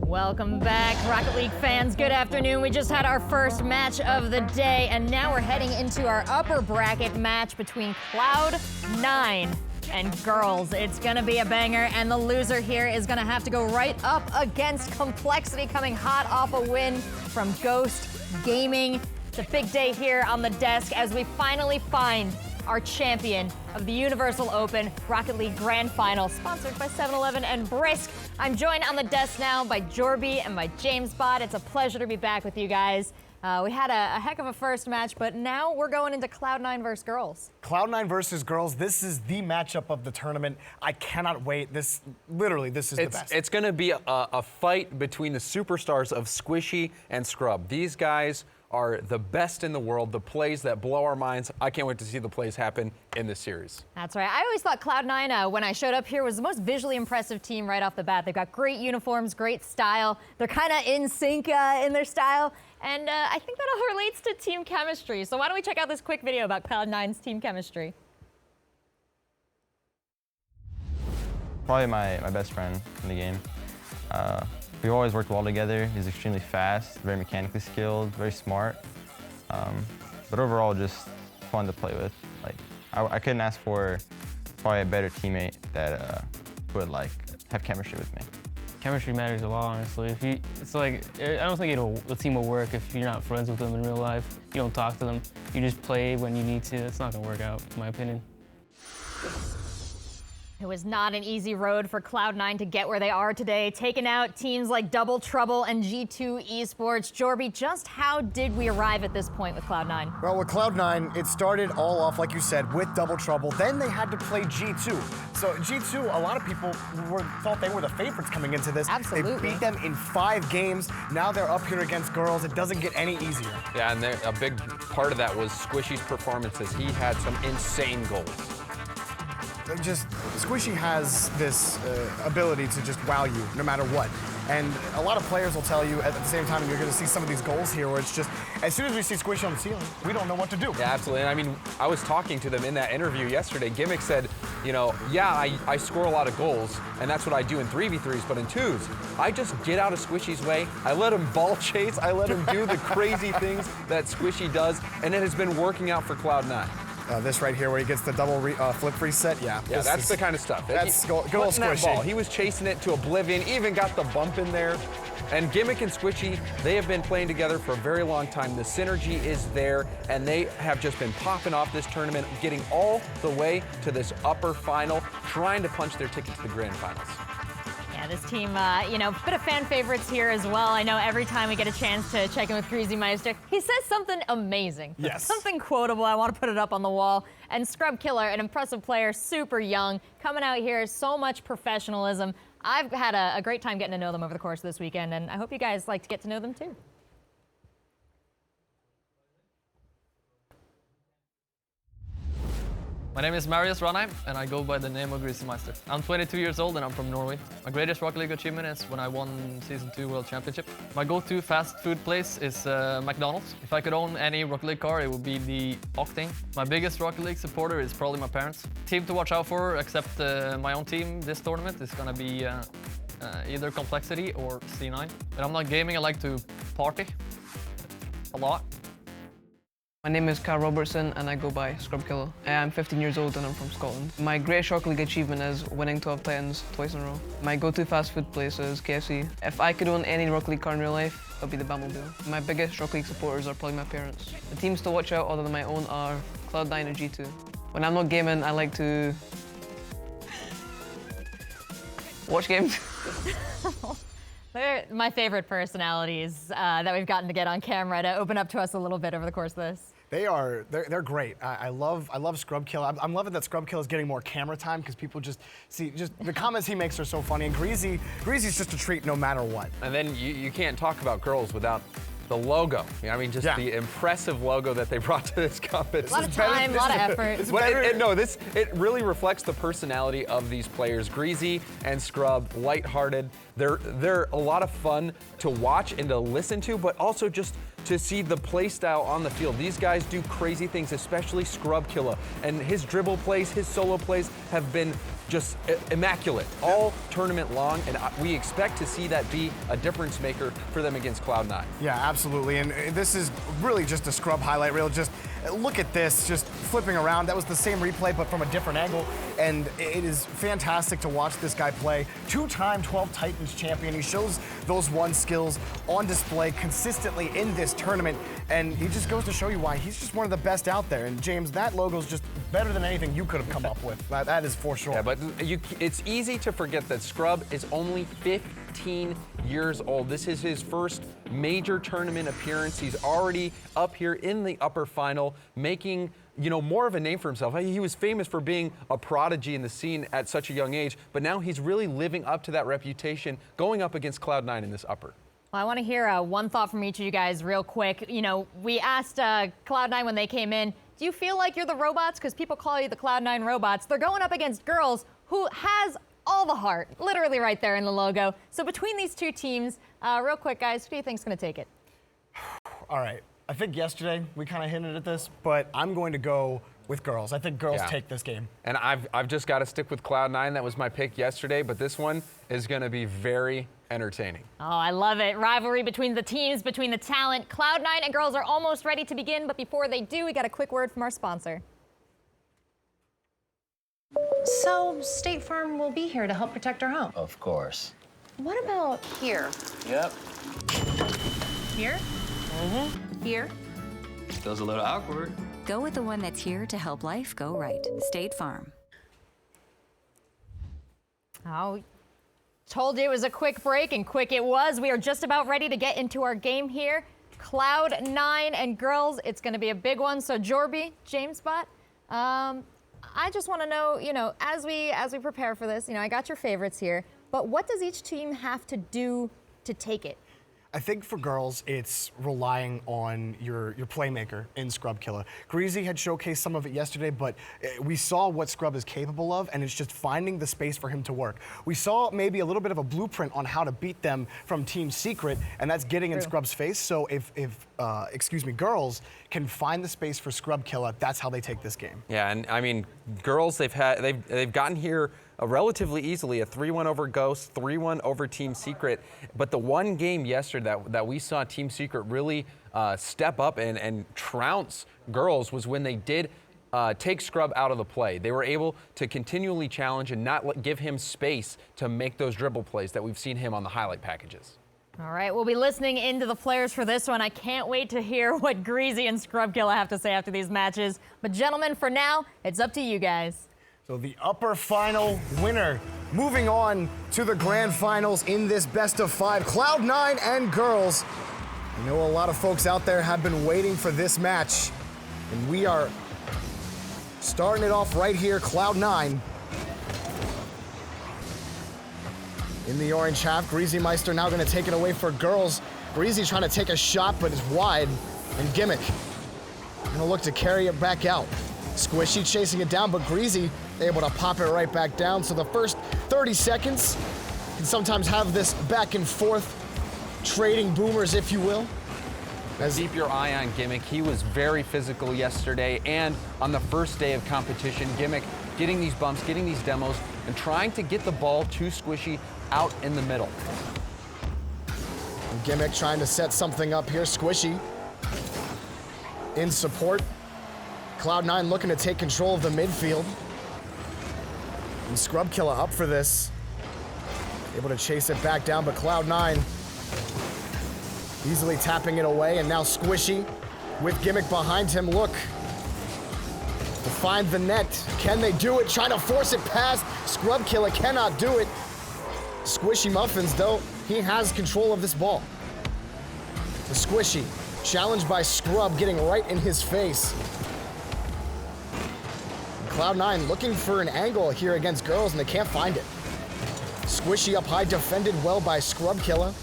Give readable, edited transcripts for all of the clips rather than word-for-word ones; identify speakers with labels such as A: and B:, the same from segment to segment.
A: Welcome back, Rocket League fans. Good afternoon. We just had our first match of the day, and now we're heading into our upper bracket match between Cloud9 and girls. It's gonna be a banger, and the loser here is gonna have to go right up against Complexity, coming hot off a win from Ghost Gaming. It's a big day here on the desk as we finally find our champion of the Universal Open Rocket League Grand Final, sponsored by 7-Eleven and Brisk. I'm joined on the desk now by Jorby and by James Bot. It's a pleasure to be back with you guys. We had a heck of a first match, but now we're going into Cloud9 versus girls.
B: Cloud9 versus girls, this is the matchup of the tournament. I cannot wait. This is the best.
C: It's going to be a fight between the superstars of Squishy and Scrub. These guys are the best in the world, the plays that blow our minds. I can't wait to see the plays happen in this series.
A: That's right. I always thought Cloud9, when I showed up here, was the most visually impressive team right off the bat. They've got great uniforms, great style. They're kind of in sync in their style. And I think that all relates to team chemistry. So why don't we check out this quick video about Cloud9's team chemistry.
D: Probably my best friend in the game. We've always worked well together. He's extremely fast, very mechanically skilled, very smart. But overall, just fun to play with. Like, I couldn't ask for probably a better teammate that would have chemistry with me.
E: Chemistry matters a lot, honestly. I don't think the team will work if you're not friends with them in real life. You don't talk to them. You just play when you need to. It's not gonna work out, in my opinion.
A: It was not an easy road for Cloud9 to get where they are today, taking out teams like Double Trouble and G2 Esports. Jorby, just how did we arrive at this point with Cloud9?
B: Well, with Cloud9, it started all off, like you said, with Double Trouble. Then they had to play G2. So G2, a lot of people thought they were the favorites coming into this.
A: Absolutely.
B: They beat them in 5 games. Now they're up here against girls. It doesn't get any easier.
C: Yeah, and a big part of that was Squishy's performances. He had some insane goals.
B: Squishy has this ability to just wow you no matter what. And a lot of players will tell you at the same time, you're going to see some of these goals here where it's just, as soon as we see Squishy on the ceiling, we don't know what to do.
C: Yeah, absolutely. And I mean, I was talking to them in that interview yesterday. Gimmick said, you know, yeah, I score a lot of goals, and that's what I do in 3v3s, but in 2s, I just get out of Squishy's way. I let him ball chase. I let him do the crazy things that Squishy does, and it has been working out for Cloud9.
B: This right here where he gets the double flip reset, yeah.
C: Yeah, that's the kind of stuff.
B: That's good old Squishy.
C: Ball. He was chasing it to oblivion, even got the bump in there. And Gimmick and Squishy, they have been playing together for a very long time. The synergy is there, and they have just been popping off this tournament, getting all the way to this upper final, trying to punch their ticket to the grand finals.
A: Yeah, this team, you know, bit of fan favorites here as well. I know every time we get a chance to check in with Greasy Meister, he says something amazing.
B: Yes.
A: Something quotable. I want to put it up on the wall. And Scrub Killer, an impressive player, super young, coming out here, so much professionalism. I've had a great time getting to know them over the course of this weekend, and I hope you guys like to get to know them too.
F: My name is Marius Ranheim, and I go by the name of Greasy Meister. I'm 22 years old, and I'm from Norway. My greatest Rocket League achievement is when I won Season 2 World Championship. My go-to fast food place is McDonald's. If I could own any Rocket League car, it would be the Octane. My biggest Rocket League supporter is probably my parents. Team to watch out for, except my own team this tournament, is gonna be either Complexity or C9. When I'm not gaming, I like to party a lot.
G: My name is Carl Robertson and I go by Scrub Killer. I'm 15 years old and I'm from Scotland. My greatest Rocket League achievement is winning 12 Titans twice in a row. My go-to fast food place is KFC. If I could own any Rocket League car in real life, it would be the Batmobile. My biggest Rocket League supporters are probably my parents. The teams to watch out other than my own are Cloud9 and G2. When I'm not gaming, I like to watch games.
A: They're my favorite personalities that we've gotten to get on camera to open up to us a little bit over the course of this.
B: They're great. I love Scrub Kill. I'm loving that Scrub Kill is getting more camera time because people just see the comments he makes are so funny. And Greasy's just a treat no matter what.
C: And then you can't talk about girls without the logo. You know, I mean, just the impressive logo that they brought to this competition.
A: A lot of time, a lot of effort.
C: It really reflects the personality of these players. Greasy and Scrub, lighthearted. They're a lot of fun to watch and to listen to, but also just to see the play style on the field. These guys do crazy things, especially Scrub Killer. And his dribble plays, his solo plays have been just immaculate all tournament long, and we expect to see that be a difference maker for them against Cloud9.
B: Yeah, absolutely. And this is really just a scrub highlight reel. Just look at this, just flipping around. That was the same replay, but from a different angle. And it is fantastic to watch this guy play. Two-time 12 Titans champion. He shows those one skills on display consistently in this tournament. And he just goes to show you why he's just one of the best out there. And James, that logo is just better than anything you could have come up with. That is for sure.
C: Yeah, but it's easy to forget that Scrub is only 15 years old. This is his first major tournament appearance. He's already up here in the upper final, making more of a name for himself. He was famous for being a prodigy in the scene at such a young age, but now he's really living up to that reputation, going up against Cloud9 in this upper.
A: Well, I want to hear one thought from each of you guys real quick. We asked Cloud9 when they came in, do you feel like you're the robots? Because people call you the Cloud9 robots. They're going up against girls who has all the heart, literally right there in the logo. So between these two teams, real quick, guys, who do you think is going to take it?
B: All right. I think yesterday we kind of hinted at this, but I'm going to go with girls. I think girls take this game.
C: And I've just got to stick with Cloud9. That was my pick yesterday, but this one is going to be very entertaining.
A: Oh, I love it. Rivalry between the teams, between the talent. Cloud9 and girls are almost ready to begin, but before they do, we got a quick word from our sponsor.
H: So, State Farm will be here to help protect our home.
I: Of course.
H: What about here?
I: Yep.
H: Here?
I: Mm-hmm.
H: Here?
I: Feels a little awkward.
J: Go with the one that's here to help life go right. State Farm.
A: Oh, told you it was a quick break, and quick it was. We are just about ready to get into our game here. Cloud9 and girls, it's going to be a big one. So, Jorby, James Bot, I just want to know, as we prepare for this, I got your favorites here, but what does each team have to do to take it?
B: I think for girls, it's relying on your playmaker in Scrub Killer. Greasy had showcased some of it yesterday, but we saw what Scrub is capable of, and it's just finding the space for him to work. We saw maybe a little bit of a blueprint on how to beat them from Team Secret, and that's getting in Scrub's face. So if girls can find the space for Scrub Killer, that's how they take this game.
C: Yeah, and I mean, girls, they've gotten here relatively easily, a 3-1 over Ghost, 3-1 over Team Secret. But the one game yesterday that we saw Team Secret really step up and trounce girls was when they did take Scrub out of the play. They were able to continually challenge and not give him space to make those dribble plays that we've seen him on the highlight packages.
A: All right, we'll be listening into the players for this one. I can't wait to hear what Greasy and Scrub Killer have to say after these matches. But gentlemen, for now, it's up to you guys.
B: So the upper final winner, moving on to the grand finals in this best of 5, Cloud9 and girls. I know a lot of folks out there have been waiting for this match, and we are starting it off right here, Cloud9. In the orange half, Greasy Meister now gonna take it away for girls. Greasy trying to take a shot, but it's wide, and Gimmick gonna look to carry it back out. Squishy chasing it down, but Greasy able to pop it right back down. So the first 30 seconds can sometimes have this back and forth, trading boomers, if you will.
C: Keep your eye on Gimmick. He was very physical yesterday, and on the first day of competition, Gimmick getting these bumps, getting these demos, and trying to get the ball to Squishy out in the middle.
B: And Gimmick trying to set something up here. Squishy in support. Cloud9 looking to take control of the midfield. And Scrub Killer up for this. Able to chase it back down, but Cloud9 easily tapping it away, and now Squishy with Gimmick behind him. Look to find the net. Can they do it? Trying to force it past. Scrub Killer cannot do it. Squishy Muffins, though, he has control of this ball. The Squishy, challenged by Scrub, getting right in his face. Cloud9 looking for an angle here against girls, and they can't find it. Squishy up high, defended well by Scrub Killer.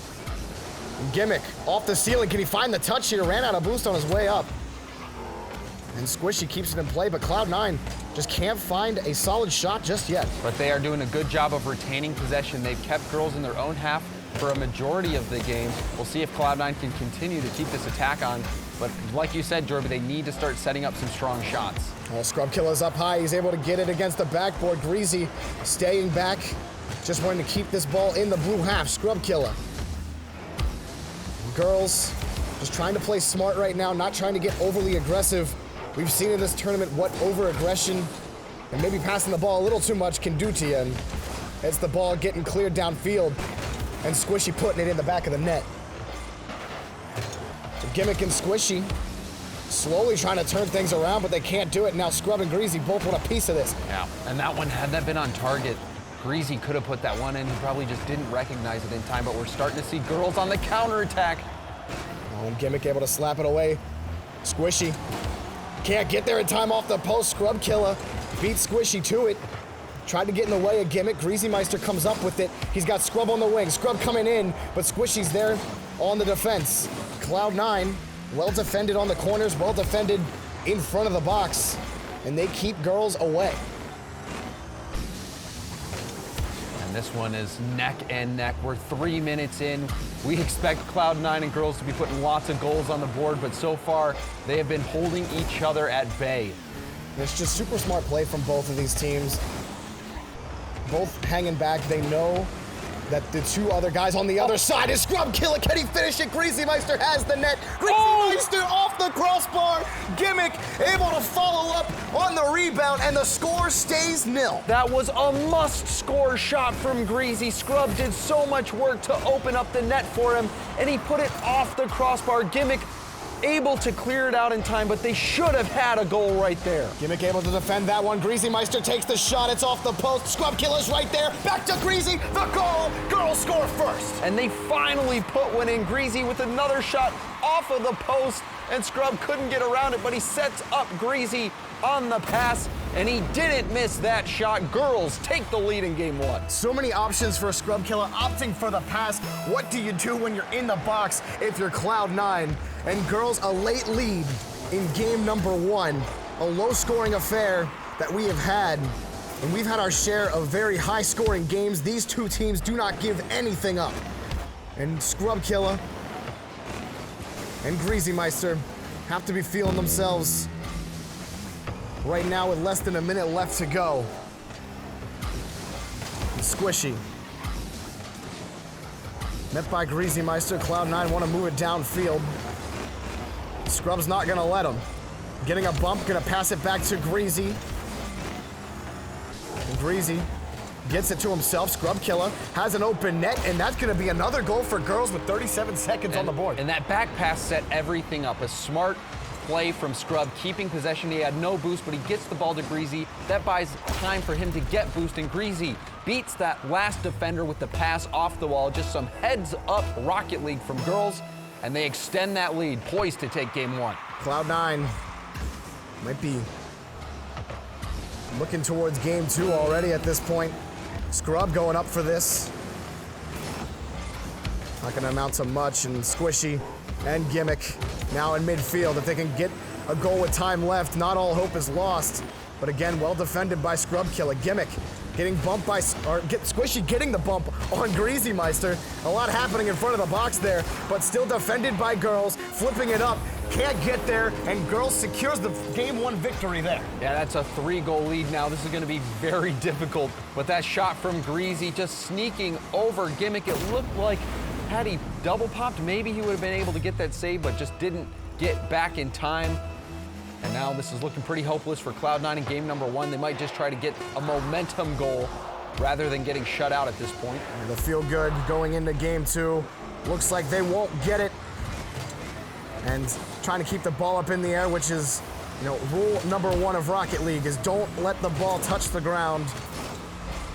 B: And Gimmick off the ceiling. Can he find the touch here? Ran out of boost on his way up. And Squishy keeps it in play, but Cloud9 just can't find a solid shot just yet.
C: But they are doing a good job of retaining possession. They've kept girls in their own half for a majority of the game. We'll see if Cloud9 can continue to keep this attack on. But like you said, Jorby, they need to start setting up some strong shots.
B: Well, Scrub Killer's up high. He's able to get it against the backboard. Greasy staying back, just wanting to keep this ball in the blue half. Scrub Killer. Girls just trying to play smart right now, not trying to get overly aggressive. We've seen in this tournament what over-aggression and maybe passing the ball a little too much can do to you. And it's the ball getting cleared downfield and Squishy putting it in the back of the net. So Gimmick and Squishy slowly trying to turn things around, but they can't do it. Now Scrub and Greasy both want a piece of this.
C: Yeah, and that one, had that been on target, Greasy could have put that one in. He probably just didn't recognize it in time, but we're starting to see girls on the counterattack.
B: Oh, and Gimmick able to slap it away. Squishy can't get there in time off the post. Scrub Killer beats Squishy to it. Tried to get in the way of Gimmick. Greasy Meister comes up with it. He's got Scrub on the wing. Scrub coming in, but Squishy's there on the defense. Cloud9, well defended on the corners, well defended in front of the box, and they keep girls away.
C: And this one is neck and neck. We're 3 minutes in. We expect Cloud9 and girls to be putting lots of goals on the board, but so far they have been holding each other at bay.
B: It's just super smart play from both of these teams. Both hanging back. They know that the two other guys on the other side is Scrub Killer. Can he finish it? Greasy Meister has the net. Greasy Meister off the crossbar. Gimmick able to follow up on the rebound, and the score stays nil.
C: That was a must-score shot from Greasy. Scrub did so much work to open up the net for him, and he put it off the crossbar. Gimmick able to clear it out in time, but they should have had a goal right there.
B: Gimmick able to defend that one. Greasy Meister takes the shot. It's off the post. Scrub Killer's right there. Back to Greasy. The goal. Girls score first.
C: And they finally put one in. Greasy with another shot off of the post, and Scrub couldn't get around it, but he sets up Greasy on the pass, and he didn't miss that shot. Girls take the lead in game one.
B: So many options for a Scrub Killer, opting for the pass. What do you do when you're in the box if you're Cloud9? And girls, a late lead in game number one. A low-scoring affair that we have had. And we've had our share of very high-scoring games. These two teams do not give anything up. And Scrub Killer and Greasy Meister have to be feeling themselves right now with less than a minute left to go. And Squishy. Met by Greasy Meister. Cloud9 want to move it downfield. Scrub's not gonna let him. Getting a bump, gonna pass it back to Greasy. And Greasy gets it to himself. Scrub Killer has an open net, and that's gonna be another goal for girls with 37 seconds on the board.
C: And that back pass set everything up. A smart play from Scrub, keeping possession. He had no boost, but he gets the ball to Greasy. That buys time for him to get boost, and Greasy beats that last defender with the pass off the wall. Just some heads-up Rocket League from girls, and they extend that lead, poised to take game one.
B: Cloud9 might be looking towards game two already at this point. Scrub going up for this. Not gonna amount to much, and Squishy and Gimmick now in midfield. If they can get a goal with time left, not all hope is lost. But again, well defended by Scrub Killer. Gimmick getting bumped by, Squishy getting the bump on Greasy Meister. A lot happening in front of the box there, but still defended by girls, flipping it up. Can't get there, and girls secures the game one victory there.
C: Yeah, that's a 3-goal lead now. This is gonna be very difficult. But that shot from Greasy just sneaking over Gimmick. It looked like had he double popped, maybe he would have been able to get that save, but just didn't get back in time. And now this is looking pretty hopeless for Cloud9 in game number one. They might just try to get a momentum goal rather than getting shut out at this point.
B: They feel good going into game two. Looks like they won't get it. And trying to keep the ball up in the air, which is, rule number one of Rocket League is don't let the ball touch the ground.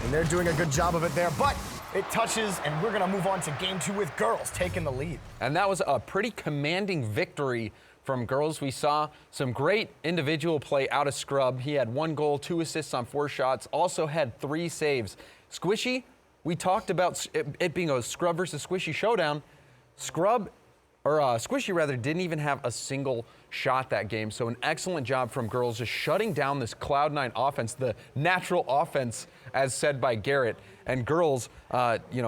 B: And they're doing a good job of it there, but it touches, and we're gonna move on to game two with girls taking the lead.
C: And that was a pretty commanding victory from girls. We saw some great individual play out of Scrub. He had 1 goal, 2 assists on 4 shots, also had 3 saves. Squishy, we talked about it being a Scrub versus Squishy showdown. Squishy didn't even have a single shot that game. So an excellent job from girls just shutting down this Cloud9 offense, the natural offense, as said by Garrett. And girls,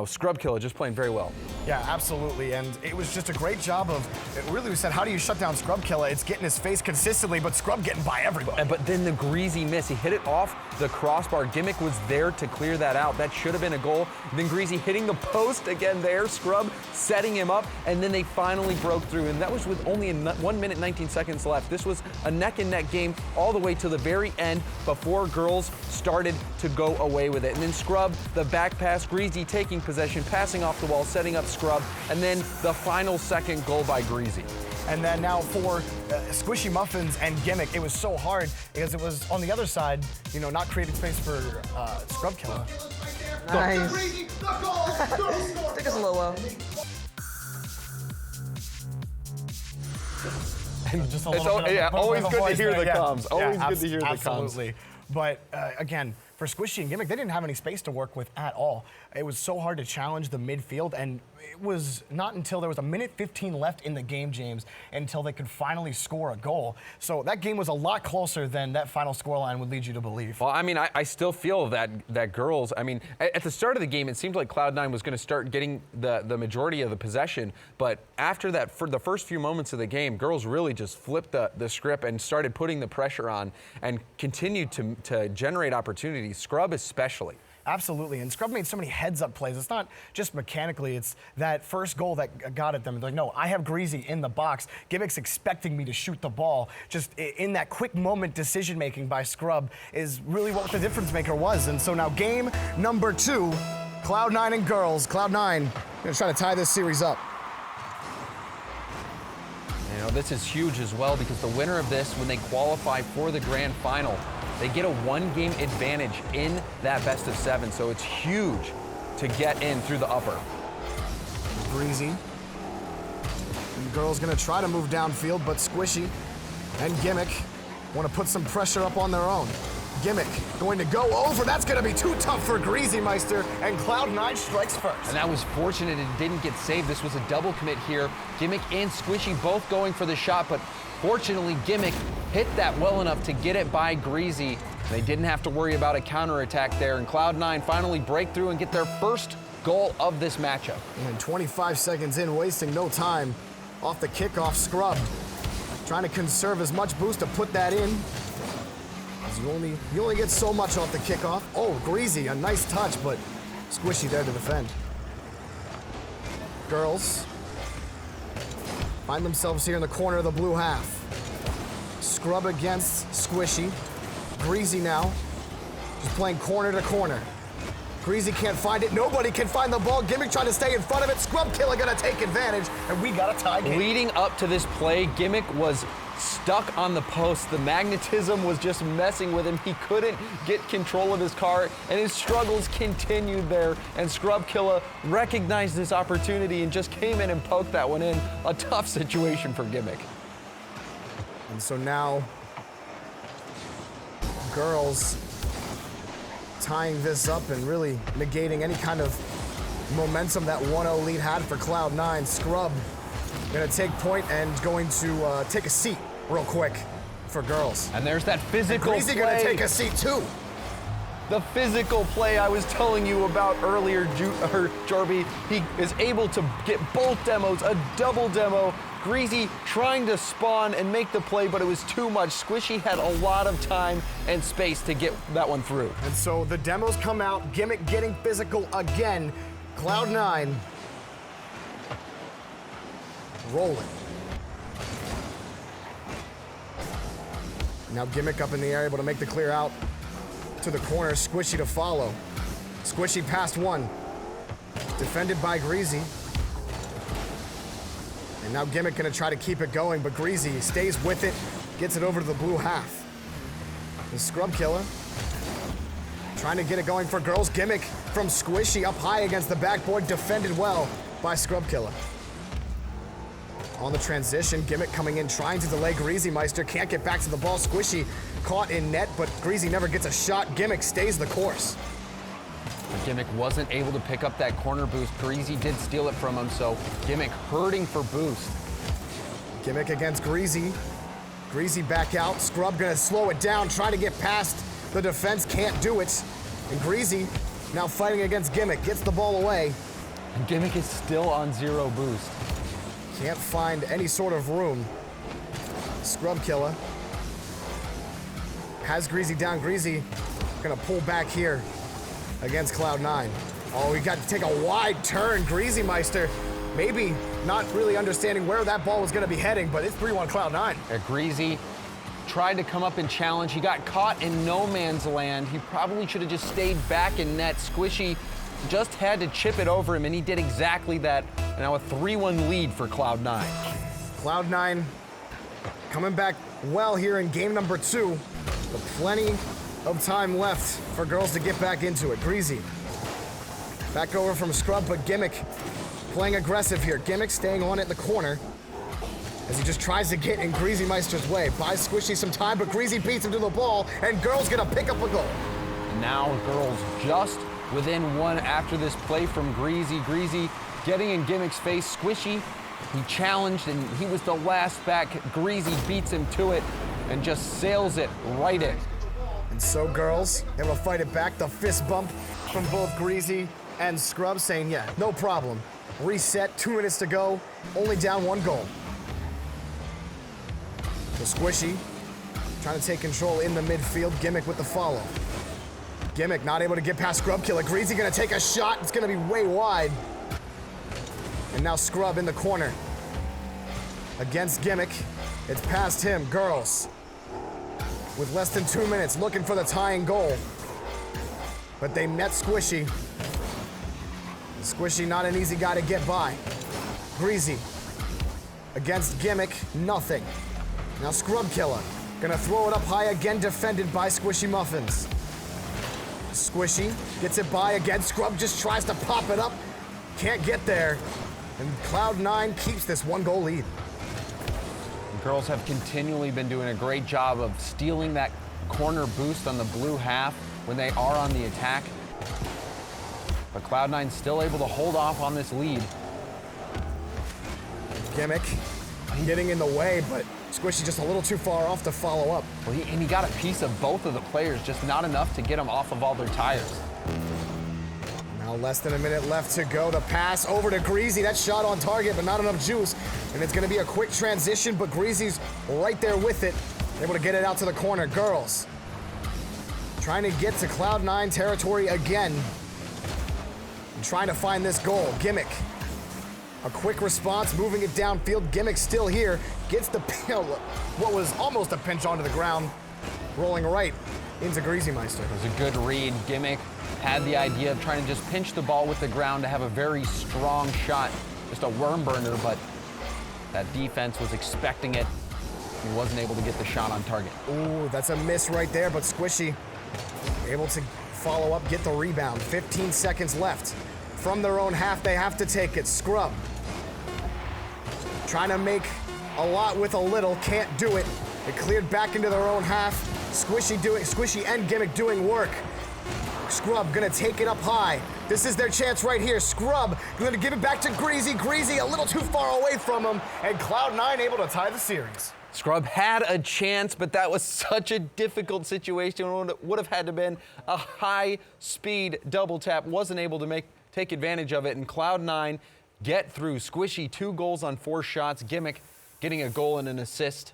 C: Scrub Killer just playing very well.
B: Yeah, absolutely. And it was just a great job of, we said, how do you shut down Scrub Killer? It's getting his face consistently, but Scrub getting by everybody.
C: But then the Greasy miss, he hit it off the crossbar. Gimmick was there to clear that out. That should have been a goal. Then Greasy hitting the post again there, Scrub setting him up, and then they finally broke through. And that was with only 1 minute, 19 seconds left. This was a neck and neck game all the way to the very end before girls started to go away with it. And then Scrub, the back pass, Greasy taking possession, passing off the wall, setting up Scrub, and then the final second goal by Greasy.
B: And then now for Squishy Muffins and Gimmick, it was so hard because it was on the other side, not creating space for Scrub Killer.
G: Nice. Took us a little while.
B: Just a little bit
C: always
B: of
C: good to
B: voice
C: hear
B: there,
C: the comms. Always good to hear the comms.
B: Absolutely. But again, for Squishy and Gimmick, they didn't have any space to work with at all. It was so hard to challenge the midfield, and it was not until there was 1:15 left in the game, James, until they could finally score a goal. So that game was a lot closer than that final scoreline would lead you to believe.
C: Well, I mean, I still feel that girls, I mean, at the start of the game, it seemed like Cloud9 was going to start getting the majority of the possession, but after that, for the first few moments of the game, girls really just flipped the script and started putting the pressure on and continued to generate opportunities, Scrub especially.
B: Absolutely, and Scrub made so many heads-up plays. It's not just mechanically, it's that first goal that got at them. They're like, no, I have Greasy in the box. Gimmick's expecting me to shoot the ball. Just in that quick moment decision-making by Scrub is really what the difference maker was. And so now game number 2, Cloud9 and girls. Cloud9 gonna try to tie this series up.
C: This is huge as well because the winner of this, when they qualify for the grand final, they get a 1-game advantage in that best of 7, so it's huge to get in through the upper.
B: Greasy. And the girls gonna try to move downfield, but Squishy and Gimmick want to put some pressure up on their own. Gimmick going to go over. That's going to be too tough for Greasy Meister, and Cloud9 strikes first.
C: And that was fortunate it didn't get saved. This was a double commit here. Gimmick and Squishy both going for the shot, but fortunately Gimmick hit that well enough to get it by Greasy. They didn't have to worry about a counterattack there, and Cloud9 finally break through and get their first goal of this matchup.
B: And 25 seconds in, wasting no time off the kickoff. Scrub trying to conserve as much boost to put that in. You only get so much off the kickoff. Oh, Greasy, a nice touch, but Squishy there to defend. Girls find themselves here in the corner of the blue half. Scrub against Squishy. Greasy now, just playing corner to corner. Greasy can't find it. Nobody can find the ball. Gimmick trying to stay in front of it. Scrub Killer gonna take advantage, and we got a tie game.
C: Leading up to this play, Gimmick was stuck on the post. The magnetism was just messing with him. He couldn't get control of his car, and his struggles continued there. And Scrub Killer recognized this opportunity and just came in and poked that one in. A tough situation for Gimmick.
B: And so now, girls tying this up and really negating any kind of momentum that 1-0 lead had for Cloud9. Scrub gonna take point and going to take a seat real quick for girls.
C: And there's that physical
B: Greasy
C: play.
B: gonna take a seat too.
C: The physical play I was telling you about earlier, Jarby. He is able to get both demos, a double demo. Greasy trying to spawn and make the play, but it was too much. Squishy had a lot of time and space to get that one through.
B: And so the demos come out, Gimmick getting physical again. Cloud9 rolling. Now Gimmick up in the air, able to make the clear out to the corner. Squishy to follow. Squishy past one. Defended by Greasy. And now Gimmick gonna try to keep it going, but Greasy stays with it, gets it over to the blue half. The Scrub Killer trying to get it going for girls. Gimmick from Squishy up high against the backboard, defended well by Scrub Killer. On the transition, Gimmick coming in, trying to delay Greasy Meister, can't get back to the ball. Squishy caught in net, but Greasy never gets a shot. Gimmick stays the course.
C: Gimmick wasn't able to pick up that corner boost. Greasy did steal it from him, so Gimmick hurting for boost.
B: Gimmick against Greasy. Greasy back out. Scrub gonna slow it down, try to get past the defense, can't do it. And Greasy now fighting against Gimmick, gets the ball away.
C: And Gimmick is still on 0 boost.
B: Can't find any sort of room. Scrub Killer has Greasy down. Greasy gonna pull back here against Cloud9. Oh, he got to take a wide turn. Greasy Meister maybe not really understanding where that ball was gonna be heading, but it's 3-1 Cloud9.
C: Greasy tried to come up and challenge. He got caught in no man's land. He probably should have just stayed back in net. Squishy just had to chip it over him, and he did exactly that. Now a 3-1 lead for Cloud9.
B: Cloud9 coming back well here in game number 2. But plenty of time left for girls to get back into it. Greasy back over from Scrub, but Gimmick playing aggressive here. Gimmick staying on it in the corner as he just tries to get in Greasy Meister's way. Buys Squishy some time, but Greasy beats him to the ball, and Girls gonna pick up a goal.
C: Now Girls just within 1 after this play from Greasy. Greasy getting in Gimmick's face. Squishy, he challenged, and he was the last back. Greasy beats him to it and just sails it right in.
B: And so Girls able to fight it back. The fist bump from both Greasy and Scrub saying, yeah, no problem. Reset, 2 minutes to go, only down 1 goal. So Squishy trying to take control in the midfield. Gimmick with the follow. Gimmick not able to get past Scrub Killer. Greasy gonna take a shot. It's gonna be way wide. And now Scrub in the corner against Gimmick. It's past him. Girls with less than 2 minutes looking for the tying goal. But they met Squishy. Squishy not an easy guy to get by. Greasy against Gimmick, nothing. Now Scrub Killer gonna throw it up high again, defended by Squishy Muffins. Squishy gets it by again. Scrub just tries to pop it up. Can't get there. And Cloud9 keeps this 1-goal lead.
C: The Girls have continually been doing a great job of stealing that corner boost on the blue half when they are on the attack. But Cloud9 still able to hold off on this lead.
B: Gimmick getting in the way, but Squishy just a little too far off to follow up.
C: Well, he got a piece of both of the players, just not enough to get them off of all their tires.
B: Now less than a minute left to go. The pass over to Greasy. That shot on target, but not enough juice. And it's gonna be a quick transition, but Greasy's right there with it. Able to get it out to the corner. Girls trying to get to Cloud9 territory again. And trying to find this goal. Gimmick. A quick response, moving it downfield. Gimmick still here. Gets the what was almost a pinch onto the ground. Rolling right into Greasy Meister.
C: It was a good read. Gimmick had the idea of trying to just pinch the ball with the ground to have a very strong shot. Just a worm burner, but that defense was expecting it. He wasn't able to get the shot on target.
B: Ooh, that's a miss right there, but Squishy able to follow up, get the rebound. 15 seconds left. From their own half, they have to take it. Scrub trying to make a lot with a little, can't do it. It cleared back into their own half. Squishy and Gimmick doing work. Scrub gonna take it up high. This is their chance right here. Scrub gonna give it back to Greasy. Greasy a little too far away from him, and Cloud9 able to tie the series.
C: Scrub had a chance, but that was such a difficult situation. It would have had to been a high-speed double tap. Wasn't able to take advantage of it, and Cloud9 get through. Squishy 2 goals on 4 shots. Gimmick getting a goal and an assist.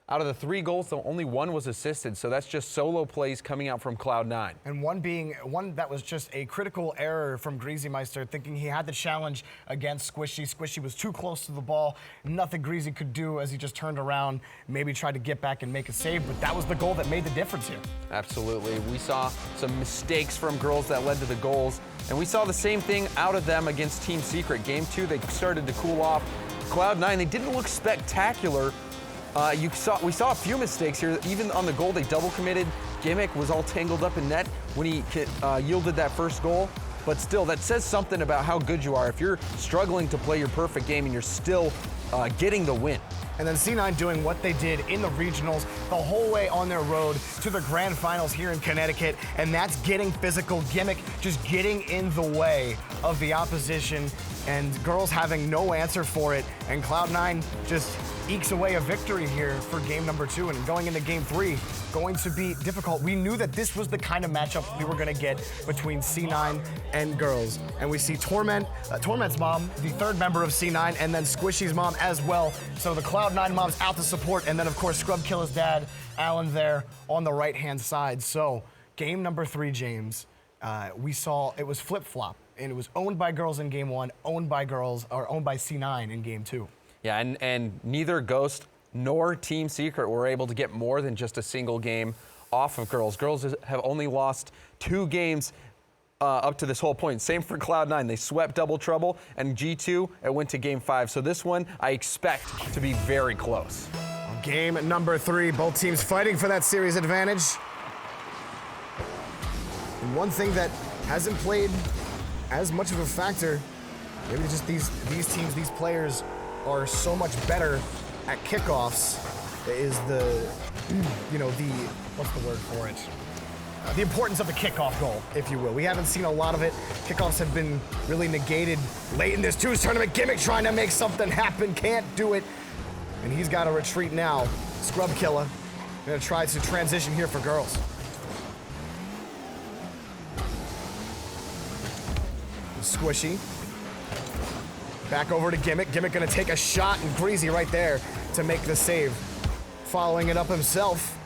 C: Out of the 3 goals, though, only 1 was assisted, so that's just solo plays coming out from Cloud9.
B: And one being one that was just a critical error from Greasy Meister, thinking he had the challenge against Squishy. Squishy was too close to the ball. Nothing Greasy could do as he just turned around, maybe tried to get back and make a save, but that was the goal that made the difference here.
C: Absolutely. We saw some mistakes from Girls that led to the goals, and we saw the same thing out of them against Team Secret. Game 2, they started to cool off. Cloud9, they didn't look spectacular. We saw a few mistakes here. Even on the goal, they double committed. Gimmick was all tangled up in net when he yielded that first goal. But still, that says something about how good you are. If you're struggling to play your perfect game and you're still getting the win.
B: And then C9 doing what they did in the regionals the whole way on their road to the grand finals here in Connecticut, and that's getting physical. Gimmick just getting in the way of the opposition and girls having no answer for it, and Cloud9 just ekes away a victory here for game number 2, and going into game 3, going to be difficult. We knew that this was the kind of matchup we were gonna get between C9 and girls. And we see Torment's mom, the third member of C9, and then Squishy's mom as well. So the Cloud9 mom's out to support, and then of course Scrubkilla's dad, Alan, there on the right-hand side. So game number 3, James, we saw it was flip-flop, and it was owned by girls in game 1, owned by C9 in game 2.
C: Yeah, and neither Ghost nor Team Secret were able to get more than just a single game off of girls. Girls have only lost 2 games up to this whole point. Same for Cloud9. They swept Double Trouble, and G2, it went to game 5. So this one, I expect to be very close.
B: Game number 3, both teams fighting for that series advantage. And one thing that hasn't played as much of a factor, maybe just these teams, these players are so much better at kickoffs, is what's the word for it? The importance of the kickoff goal, if you will. We haven't seen a lot of it. Kickoffs have been really negated late in this 2's tournament. Gimmick trying to make something happen, can't do it. And he's got to retreat now. Scrubkilla gonna try to transition here for girls. Squishy. Back over to Gimmick. Gimmick gonna take a shot, and Greasy right there to make the save. Following it up himself.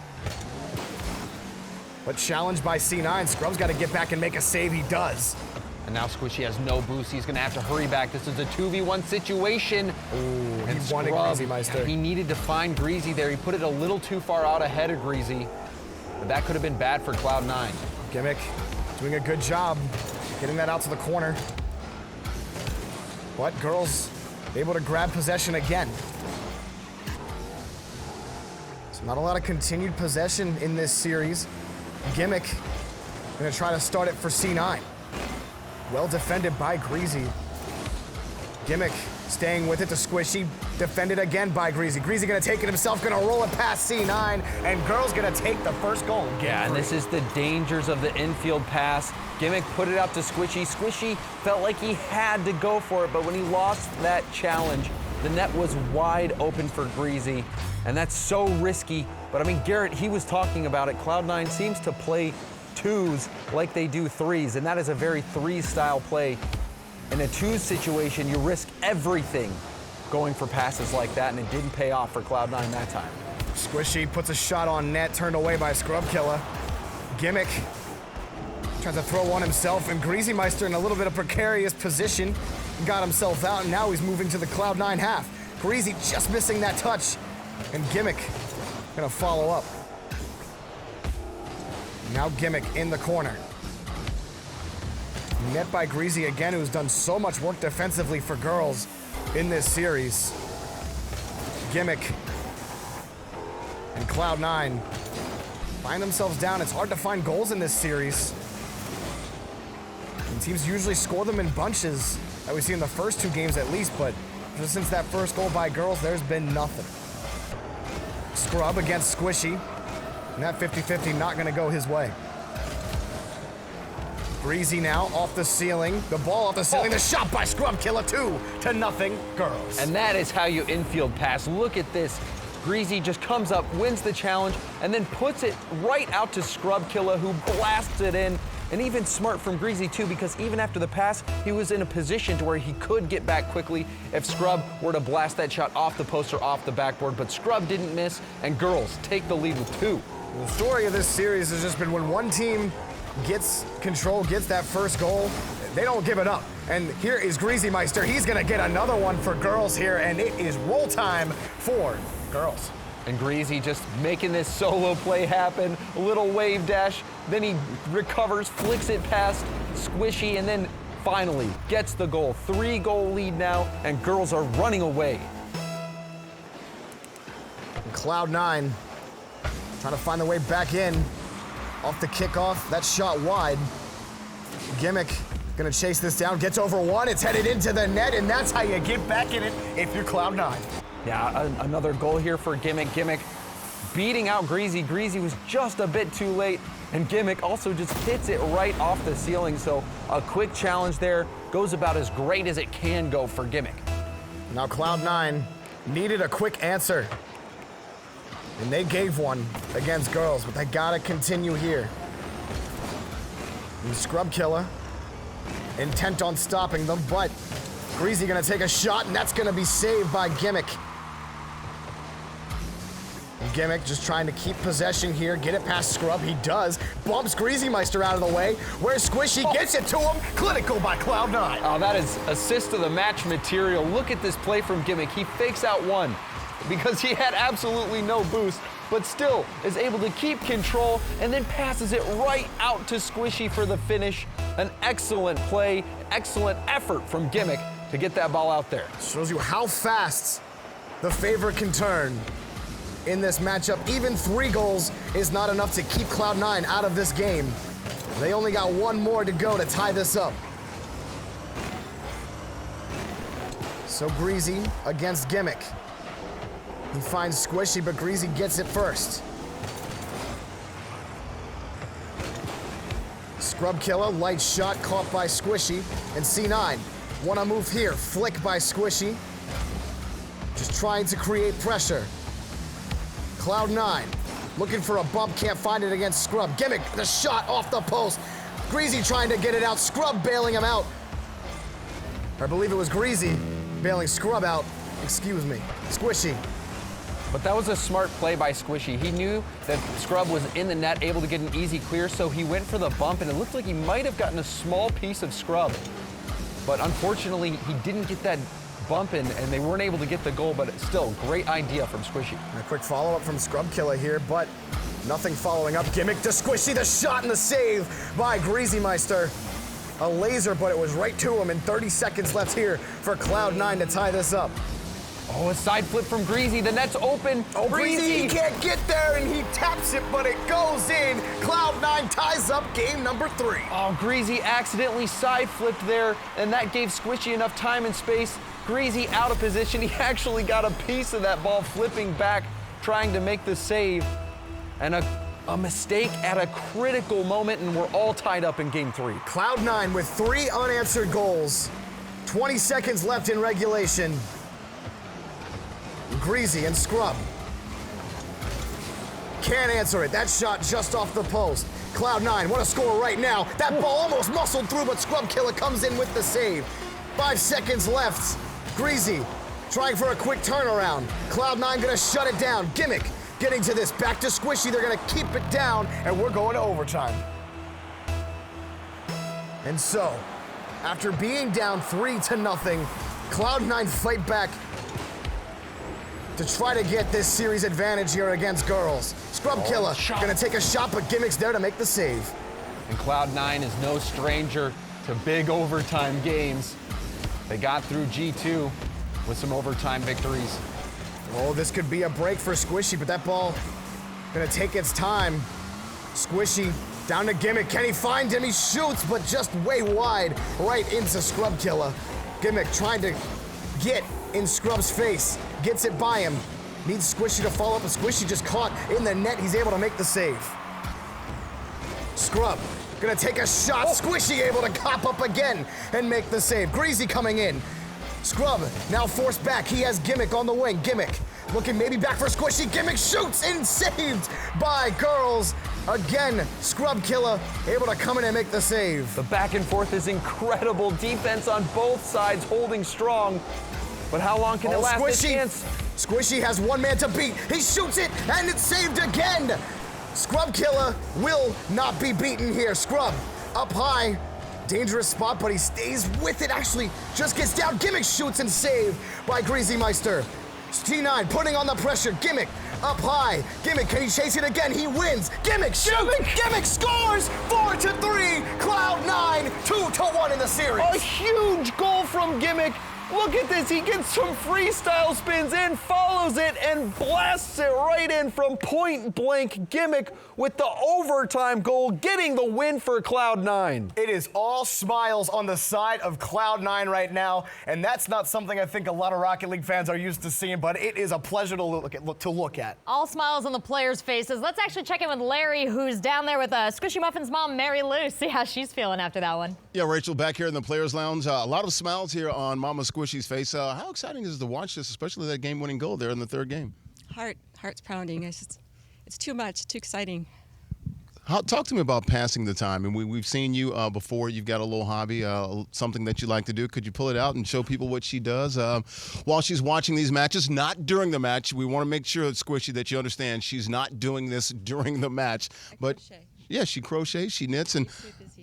B: But challenged by C9, Scrub's gotta get back and make a save. He does.
C: And now Squishy has no boost. He's gonna have to hurry back. This is a 2v1 situation.
B: Ooh,
C: and
B: he wanted Greasy Meister.
C: He needed to find Greasy there. He put it a little too far out ahead of Greasy. But that could have been bad for Cloud9.
B: Gimmick doing a good job getting that out to the corner. But girls able to grab possession again. So not a lot of continued possession in this series. Gimmick gonna try to start it for C9. Well defended by Greasy. Gimmick staying with it to Squishy. Defended again by Greasy. Greasy gonna take it himself, gonna roll it past C9, and girls gonna take the first goal.
C: Yeah, and this is the dangers of the infield pass. Gimmick put it out to Squishy. Squishy felt like he had to go for it, but when he lost that challenge, the net was wide open for Greasy, and that's so risky. But I mean, Garrett, he was talking about it. Cloud9 seems to play 2s like they do 3s, and that is a very 3 style play. In a 2s situation, you risk everything going for passes like that, and it didn't pay off for Cloud9 that time.
B: Squishy puts a shot on net, turned away by Scrubkilla. Gimmick tries to throw one himself, and Greasy Meister in a little bit of precarious position. Got himself out, and now he's moving to the Cloud9 half. Greasy just missing that touch, and Gimmick gonna follow up. Now Gimmick in the corner. Net by Greasy again, who's done so much work defensively for girls in this series. Gimmick and Cloud9 find themselves down. It's hard to find goals in this series. And teams usually score them in bunches that we see in the first 2 games at least, but just since that first goal by girls, there's been nothing. Scrub against Squishy, and that 50-50 not gonna go his way. Greasy now off the ceiling, the ball off the ceiling, the shot by Scrubkilla, 2-0 girls.
C: And that is how you infield pass. Look at this. Greasy just comes up, wins the challenge, and then puts it right out to Scrubkilla, who blasts it in. And even smart from Greasy too, because even after the pass, he was in a position to where he could get back quickly if Scrub were to blast that shot off the post or off the backboard, but Scrub didn't miss, and girls take the lead with 2.
B: The story of this series has just been when one team gets control, gets that first goal, they don't give it up. And here is Greasy Meister. He's gonna get another one for girls here, and it is roll time for girls.
C: And Greasy just making this solo play happen, a little wave dash, then he recovers, flicks it past Squishy, and then finally gets the goal. 3-goal lead now, and girls are running away.
B: Cloud9 trying to find their way back in. Off the kickoff, that shot wide. Gimmick gonna chase this down, gets over one, it's headed into the net, and that's how you get back in it if you're Cloud9.
C: Yeah, another goal here for Gimmick. Gimmick beating out Greasy. Greasy was just a bit too late, and Gimmick also just hits it right off the ceiling. So a quick challenge there goes about as great as it can go for Gimmick.
B: Now Cloud9 needed a quick answer, and they gave one against girls, but they gotta continue here. And Scrub Killer intent on stopping them, but Greasy gonna take a shot, and that's gonna be saved by Gimmick. And Gimmick just trying to keep possession here, get it past Scrub. He does. Bumps Greasy Meister out of the way. Where's Squishy? Gets it to him. Clinical by Cloud9.
C: Oh, that is assist of the match material. Look at this play from Gimmick. He fakes out one because he had absolutely no boost, but still is able to keep control and then passes it right out to Squishy for the finish. An excellent play, excellent effort from Gimmick to get that ball out there.
B: Shows you how fast the favorite can turn in this matchup. Even 3 goals is not enough to keep Cloud9 out of this game. They only got 1 more to go to tie this up. So Greasy against Gimmick. He finds Squishy, but Greasy gets it first. Scrub Killer, light shot caught by Squishy, and C9 wanna move here, flick by Squishy. Just trying to create pressure. Cloud9 looking for a bump, can't find it against Scrub. Gimmick, the shot off the post. Greasy trying to get it out, Scrub bailing him out. I believe it was Greasy bailing Scrub out, excuse me, Squishy.
C: But that was a smart play by Squishy. He knew that Scrub was in the net, able to get an easy clear, so he went for the bump, and it looked like he might have gotten a small piece of Scrub. But unfortunately, he didn't get that bump in, and they weren't able to get the goal, but it's still a great idea from Squishy.
B: A quick follow-up from Scrub Killer here, but nothing following up. Gimmick to Squishy, the shot and the save by Greasy Meister. A laser, but it was right to him, and 30 seconds left here for Cloud9 to tie this up.
C: Oh, a side flip from Greasy. The net's open.
B: Oh, Greasy, he can't get there, and he taps it, but it goes in. Cloud9 ties up game number 3.
C: Oh, Greasy accidentally side flipped there, and that gave Squishy enough time and space. Greasy out of position. He actually got a piece of that ball flipping back, trying to make the save. And a mistake at a critical moment, and we're all tied up in game 3.
B: Cloud9 with 3 unanswered goals. 20 seconds left in regulation. Greasy and Scrub can't answer it. That shot just off the post. Cloud9 want to score right now. That ball almost muscled through, but Scrub Killer comes in with the save. 5 seconds left. Greasy trying for a quick turnaround. Cloud9 gonna shut it down. Gimmick getting to this. Back to Squishy. They're gonna keep it down, and we're going to overtime. And so, after being down 3-0, Cloud9 fight back to try to get this series advantage here against girls. Scrub Killer gonna take a shot, but Gimmick's there to make the save.
C: And Cloud9 is no stranger to big overtime games. They got through G2 with some overtime victories.
B: Oh, this could be a break for Squishy, but that ball gonna take its time. Squishy down to Gimmick. Can he find him? He shoots, but just way wide, right into Scrub Killer. Gimmick trying to get in Scrub's face. Gets it by him. Needs Squishy to follow up, and Squishy just caught in the net. He's able to make the save. Scrub gonna take a shot. Squishy able to cop up again and make the save. Greasy coming in. Scrub now forced back. He has Gimmick on the wing. Gimmick looking maybe back for Squishy. Gimmick shoots and saved by girls. Again, Scrub Killer able to come in and make the save.
C: The back and forth is incredible. Defense on both sides holding strong. But how long can it last?
B: Squishy has one man to beat. He shoots it, and it's saved again. Scrub Killer will not be beaten here. Scrub up high. Dangerous spot, but he stays with it. Actually, just gets down. Gimmick shoots and saved by Greasy Meister. T9 putting on the pressure. Gimmick up high. Gimmick, can he chase it again? He wins. Gimmick shoots. Gimmick scores. 4-3. Cloud9, 2-1 in the series.
C: A huge goal from Gimmick.
K: Look at this, he gets some freestyle spins in, follows it, and blasts it right in from point blank. Gimmick with the overtime goal, getting the win for Cloud9.
B: It is all smiles on the side of Cloud9 right now, and that's not something I think a lot of Rocket League fans are used to seeing, but it is a pleasure to look at.
A: All smiles on the players' faces. Let's actually check in with Larry, who's down there with Squishy Muffin's mom, Mary Lou, see how she's feeling after that one.
L: Yeah, Rachel, back here in the Players Lounge, a lot of smiles here on Mama Squishy's face. How exciting is it to watch this, especially that game-winning goal there in the third game?
M: Heart's pounding. It's too much, too exciting.
L: Talk to me about passing the time. And we've seen you before. You've got a little hobby, something that you like to do. Could you pull it out and show people what she does while she's watching these matches? Not during the match. We want to make sure, Squishy, that you understand she's not doing this during the match. But crochet. Yeah, she crochets, she knits. And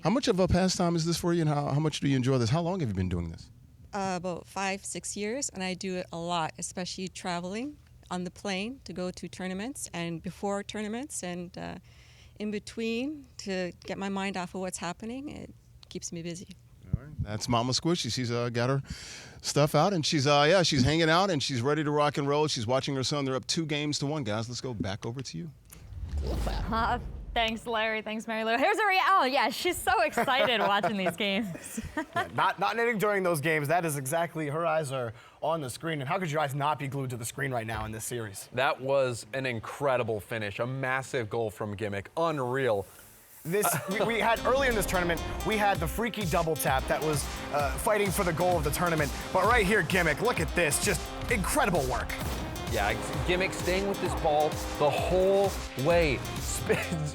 L: how much of a pastime is this for you, and how much do you enjoy this? How long have you been doing this?
M: About 5-6 years, and I do it a lot, especially traveling on the plane to go to tournaments and before tournaments and in between to get my mind off of what's happening. It keeps me busy.
L: All right. That's Mama Squishy. She's got her stuff out, and she's hanging out, and she's ready to rock and roll. She's watching her son. They're up 2-1, guys. Let's go back over to you.
A: Thanks, Larry. Thanks, Mary Lou. Here's Maria. Oh, yeah, she's so excited watching these games.
B: Not knitting during those games. That is exactly, her eyes are on the screen. And how could your eyes not be glued to the screen right now in this series?
C: That was an incredible finish. A massive goal from Gimmick. Unreal.
B: We had earlier in this tournament, we had the freaky double tap that was fighting for the goal of the tournament. But right here, Gimmick, look at this. Just incredible work.
C: Yeah, Gimmick staying with this ball the whole way,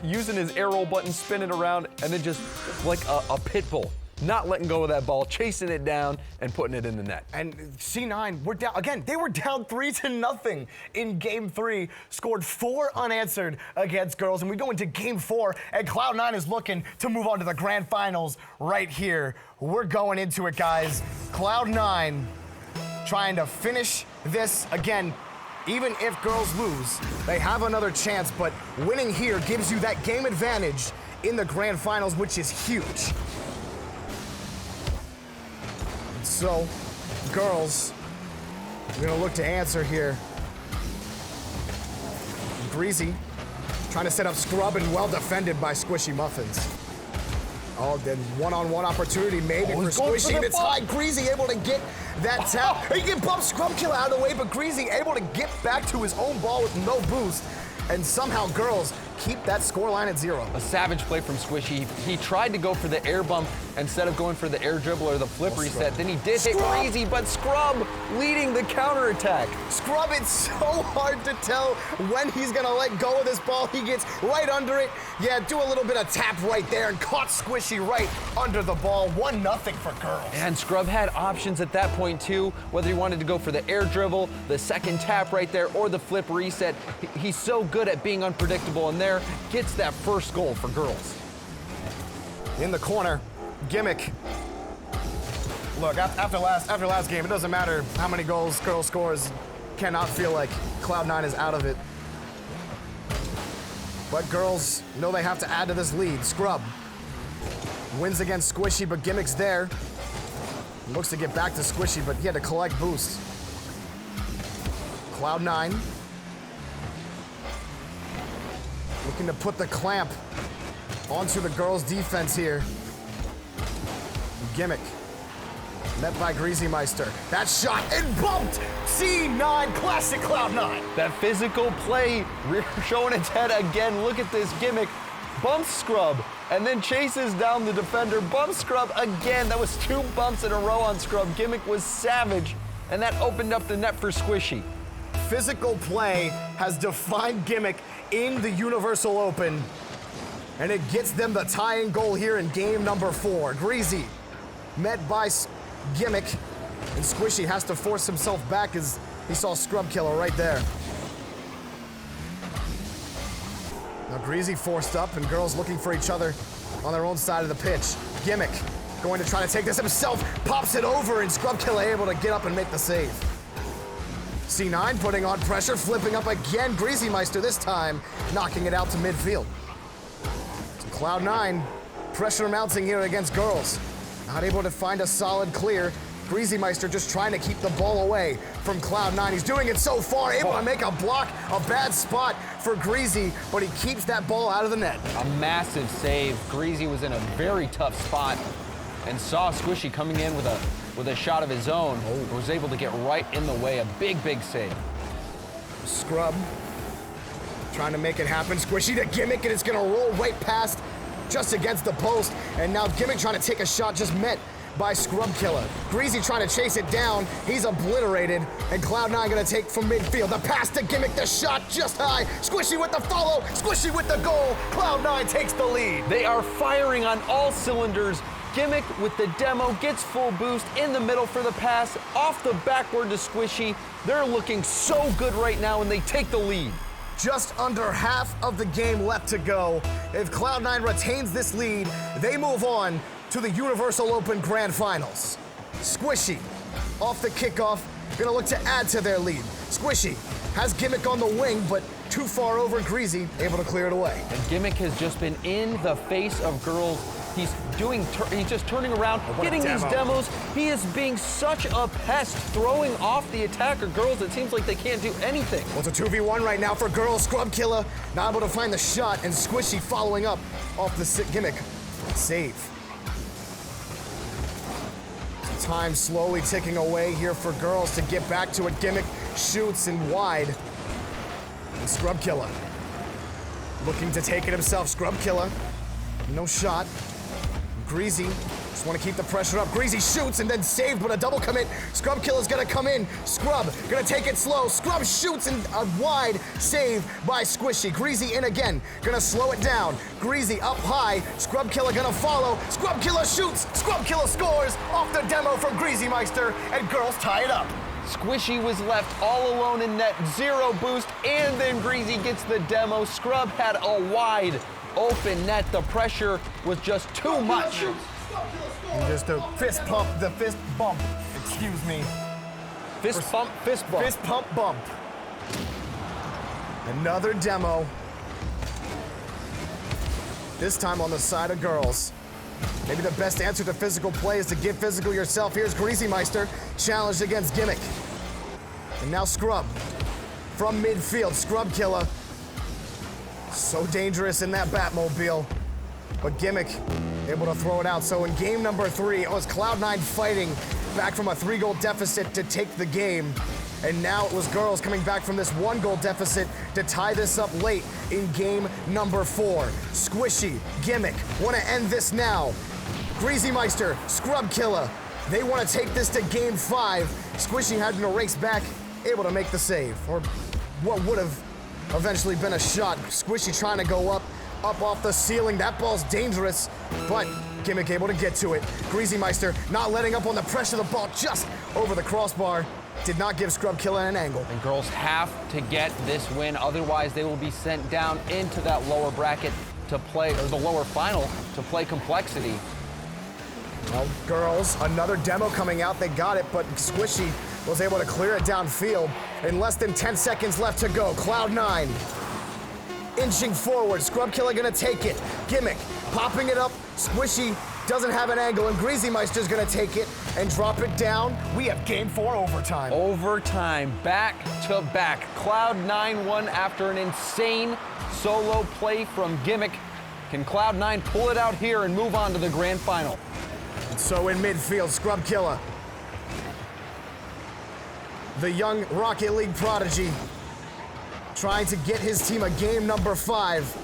C: using his arrow button, spinning around, and then just like a pit bull, not letting go of that ball, chasing it down and putting it in the net.
B: And C9, we're down again. They were down 3-0 in Game 3, scored 4 unanswered against girls, and we go into Game 4, and Cloud9 is looking to move on to the grand finals right here. We're going into it, guys. Cloud9 trying to finish this again. Even if girls lose, they have another chance, but winning here gives you that game advantage in the grand finals, which is huge. So, girls, we're gonna look to answer here. Greasy, trying to set up Scrub, and well defended by Squishy Muffins. Oh, then one-on-one opportunity maybe for Squishy, and it's high. Greasy able to get that tap. He can bump Scrub Killer out of the way, but Greasy able to get back to his own ball with no boost. And somehow girls keep that scoreline at 0.
C: A savage play from Squishy. He tried to go for the air bump instead of going for the air dribble or the flip reset. Then he did hit Greasy, but Scrub leading the counterattack.
B: Scrub, it's so hard to tell when he's gonna let go of this ball. He gets right under it. Yeah, do a little bit of tap right there and caught Squishy right under the ball. 1-0 for girls.
C: And Scrub had options at that point too, whether he wanted to go for the air dribble, the second tap right there, or the flip reset. He's so good at being unpredictable, and there gets that first goal for girls.
B: In the corner, Gimmick. Look, after last game, it doesn't matter how many goals girls scores. Cannot feel like Cloud9 is out of it. But girls know they have to add to this lead. Scrub wins against Squishy, but Gimmick's there. Looks to get back to Squishy, but he had to collect boost. Cloud9 looking to put the clamp onto the girls' defense here. Gimmick met by Greasy Meister. That shot and bumped. C9, classic Cloud9.
C: That physical play showing its head again. Look at this. Gimmick bumps Scrub and then chases down the defender. Bumps Scrub again. That was 2 bumps in a row on Scrub. Gimmick was savage, and that opened up the net for Squishy.
B: Physical play has defined Gimmick in the Universal Open, and it gets them the tying goal here in game number 4. Greasy met by Gimmick, and Squishy has to force himself back as he saw Scrub Killer right there. Now Greasy forced up, and girls looking for each other on their own side of the pitch. Gimmick going to try to take this himself, pops it over, and Scrub Killer able to get up and make the save. C9 putting on pressure, flipping up again. Greasy Meister this time, knocking it out to midfield. So Cloud9, pressure mounting here against girls. Not able to find a solid clear. Greasymeister just trying to keep the ball away from Cloud9. He's doing it so far, able to make a block, a bad spot for Greasy, but he keeps that ball out of the net.
C: A massive save. Greasy was in a very tough spot and saw Squishy coming in with a shot of his own. Was able to get right in the way. A big save.
B: Scrub trying to make it happen. Squishy to Gimmick, and it's gonna roll right past, just against the post. And now Gimmick trying to take a shot, just met by Scrub Killer. Greasy trying to chase it down. He's obliterated, and Cloud9 gonna take from midfield. The pass to Gimmick, the shot just high. Squishy with the follow, Squishy with the goal. Cloud9 takes the lead.
K: They are firing on all cylinders. Gimmick with the demo, gets full boost in the middle for the pass, off the backward to Squishy. They're looking so good right now, and they take the lead.
B: Just under half of the game left to go. If Cloud9 retains this lead, they move on to the Universal Open Grand Finals. Squishy, off the kickoff, gonna look to add to their lead. Squishy has Gimmick on the wing, but too far over. Greasy, able to clear it away.
C: And Gimmick has just been in the face of girls. He's just turning around, getting these demos. He is being such a pest, throwing off the attacker girls. It seems like they can't do anything.
B: Well, it's a 2v1 right now for girls. Scrub Killer not able to find the shot, and Squishy following up off the Gimmick save. Time slowly ticking away here for girls to get back to it. Gimmick shoots and wide. And Scrub Killer looking to take it himself. Scrub Killer, no shot. Greasy just want to keep the pressure up. Greasy shoots and then saved, but a double commit. Scrub Killer's gonna come in. Scrub gonna take it slow. Scrub shoots and a wide save by Squishy. Greasy in again, gonna slow it down. Greasy up high. Scrub Killer gonna follow. Scrub Killer shoots. Scrub Killer scores off the demo from Greasymeister, and girls tie it up.
K: Squishy was left all alone in net, 0 boost, and then Greasy gets the demo. Scrub had a wide open net. The pressure was just too much.
B: And just a fist bump, excuse me.
K: Fist pump.
B: Fist pump bump. Another demo. This time on the side of girls. Maybe the best answer to physical play is to get physical yourself. Here's Greasymeister, challenged against Gimmick. And now Scrub from midfield. Scrub Killer. So dangerous in that Batmobile. But Gimmick able to throw it out. So in game number 3, it was Cloud9 fighting back from a 3-goal deficit to take the game. And now it was girls coming back from this 1-goal deficit to tie this up late in game number 4. Squishy, Gimmick want to end this now. Greasymeister, Scrub Killer, they want to take this to game 5. Squishy having to race back, able to make the save. Or what would have eventually been a shot. Squishy trying to go up off the ceiling. That ball's dangerous, but Gimmick able to get to it. Greasymeister not letting up on the pressure. The ball just over the crossbar. Did not give Scrub Killer an angle.
C: And girls have to get this win, otherwise they will be sent down into that lower bracket to play, or the lower final, to play complexity.
B: Well, girls, another demo coming out. They got it, but Squishy was able to clear it downfield. In less than 10 seconds left to go. Cloud9 inching forward. Scrub Killer gonna take it. Gimmick popping it up. Squishy doesn't have an angle, and Greasymeister's gonna take it and drop it down. We have game 4 overtime.
C: Overtime, back to back. Cloud9 won after an insane solo play from Gimmick. Can Cloud9 pull it out here and move on to the grand final?
B: And so in midfield, Scrub Killer, the young Rocket League prodigy, trying to get his team a game number 5.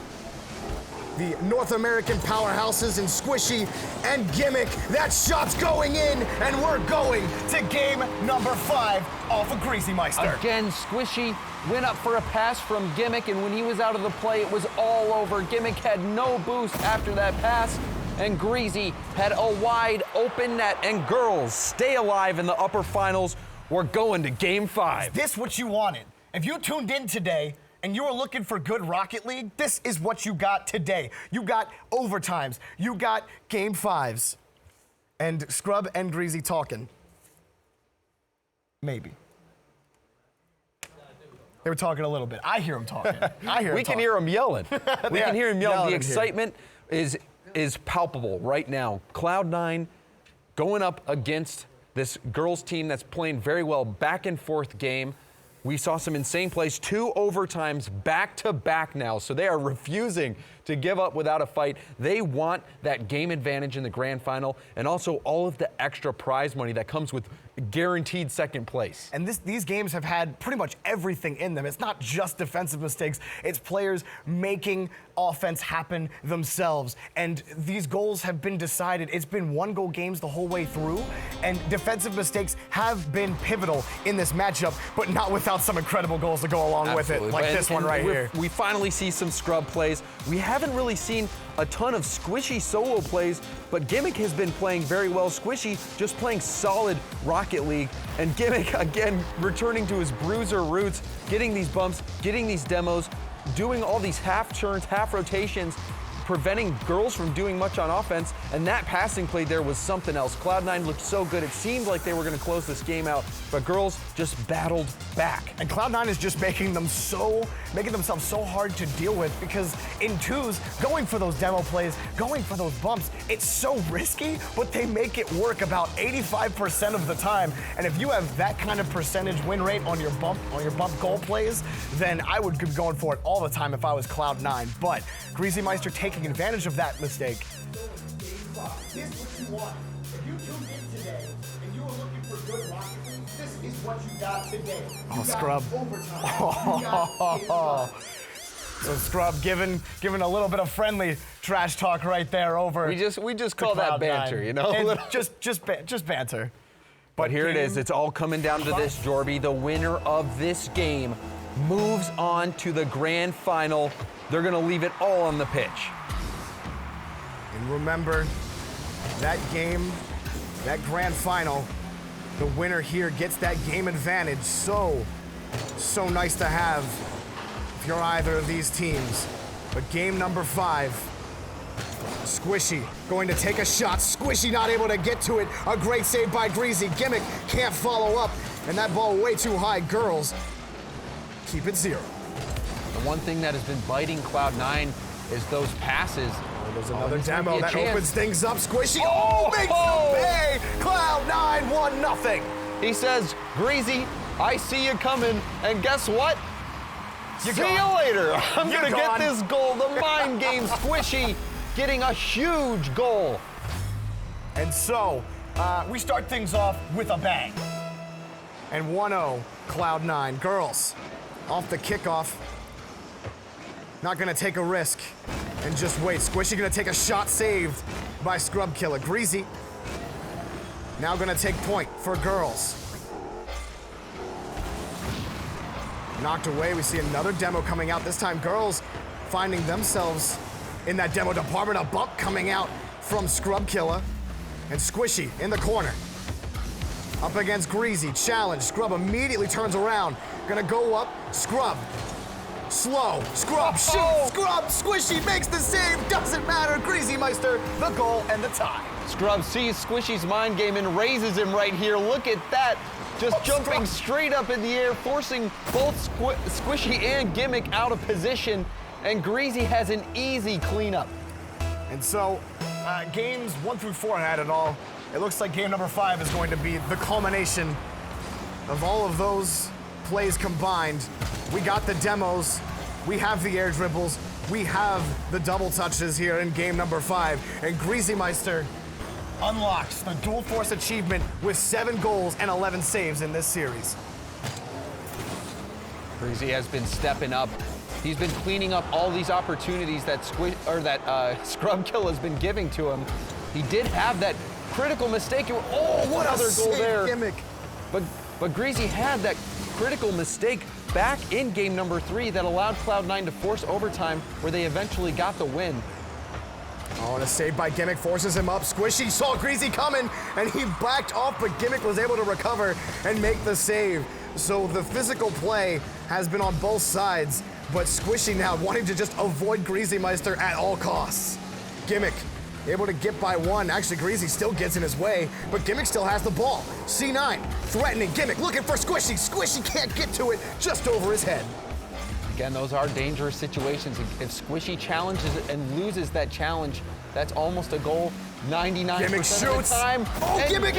B: The North American powerhouses in Squishy and Gimmick. That shot's going in, and we're going to game number 5 off of Greasymeister.
C: Again, Squishy went up for a pass from Gimmick, and when he was out of the play, it was all over. Gimmick had no boost after that pass, and Greasy had a wide open net, and girls stay alive in the upper finals. We're going to game 5.
B: Is this what you wanted? If you tuned in today and you were looking for good Rocket League, this is what you got today. You got overtimes. You got game 5s. And Scrub and Greasy talking. Maybe. They were talking a little bit. I hear them talking.
K: We can hear them yelling. We can hear him yelling. The excitement is palpable right now. Cloud9 going up against
C: This girls team that's playing very well, back and forth game. We saw some insane plays, 2 overtimes back to back now. So they are refusing to give up without a fight. They want that game advantage in the grand final and also all of the extra prize money that comes with guaranteed second place.
B: And these games have had pretty much everything in them. It's not just defensive mistakes, it's players making offense happen themselves. And these goals have been decided. It's been 1-goal games the whole way through, and defensive mistakes have been pivotal in this matchup, but not without some incredible goals to go along with it, like this one right here.
C: We finally see some scrub plays. We haven't really seen a ton of Squishy solo plays, but Gimmick has been playing very well. Squishy just playing solid Rocket League, and Gimmick, again, returning to his bruiser roots, getting these bumps, getting these demos, doing all these half turns, half rotations, preventing girls from doing much on offense, and that passing play there was something else. Cloud9 looked so good. It seemed like they were going to close this game out, but girls just battled back.
B: And Cloud9 is just making themselves so hard to deal with, because in twos, going for those demo plays, going for those bumps, it's so risky, but they make it work about 85% of the time. And if you have that kind of percentage win rate on your bump goal plays, then I would be going for it all the time if I was Cloud9. But Greasy Meister taking advantage of that mistake.
N: Here's what you want. If you tuned in today and you were looking for good Rocket League, this is what you got today.
B: Oh, Scrub. So Scrub giving a little bit of friendly trash talk right there over.
C: We just call that banter, you know?
B: just banter.
C: But here it is. It's all coming down to this, Jorby. The winner of this game moves on to the grand final. They're going to leave it all on the pitch.
B: And remember, that game, that grand final, the winner here gets that game advantage. So nice to have if you're either of these teams. But game number 5, Squishy going to take a shot. Squishy not able to get to it. A great save by Greasy. Gimmick can't follow up, and that ball way too high. Girls keep it 0.
C: The one thing that has been biting Cloud9 is those passes.
B: There's another demo that
C: chance.
B: opens things up. Squishy, makes the pay! Cloud9 1-0.
K: He says, Greasy, I see you coming, and guess what? See you later. I'm going to get this goal. The mind game, Squishy getting a huge goal.
B: And so, we start things off with a bang. And 1-0, Cloud9. Girls, off the kickoff. Not gonna take a risk and just wait. Squishy gonna take a shot saved by Scrub Killer. Greasy now gonna take point for girls. Knocked away, we see another demo coming out. This time girls finding themselves in that demo department. A bump coming out from Scrub Killer. And Squishy in the corner. Up against Greasy, challenge. Scrub immediately turns around. Gonna go up, Scrub. Slow, Scrub, shoot, Scrub, Squishy makes the save, doesn't matter, Greasy Meister, the goal and the tie.
K: Scrub sees Squishy's mind game and raises him right here. Look at that, just jumping straight up in the air, forcing both Squishy and Gimmick out of position, and Greasy has an easy cleanup.
B: And so, games 1 through 4 had it all. It looks like game number 5 is going to be the culmination of all of those plays combined. We got the demos, we have the air dribbles, we have the double touches here in game number 5, and Greasy Meister unlocks the dual force achievement with 7 goals and 11 saves in this series.
C: Greasy has been stepping up. He's been cleaning up all these opportunities that Scrub Kill has been giving to him. He did have that critical mistake. Oh, what other goal there!
B: Gimmick.
C: But Greasy had that critical mistake back in game number 3 that allowed Cloud9 to force overtime, where they eventually got the win.
B: Oh, and a save by Gimmick forces him up. Squishy saw Greasy coming, and he backed off, but Gimmick was able to recover and make the save. So the physical play has been on both sides, but Squishy now wanting to just avoid Greasy Meister at all costs. Gimmick able to get by 1. Actually, Greasy still gets in his way, but Gimmick still has the ball. C9 threatening Gimmick, looking for Squishy. Squishy can't get to it, just over his head.
C: Again, those are dangerous situations. If Squishy challenges it and loses that challenge, that's almost a goal 99%
B: Gimmick
C: of
B: shoots.
C: the time.
B: Oh,
C: And
B: Gimmick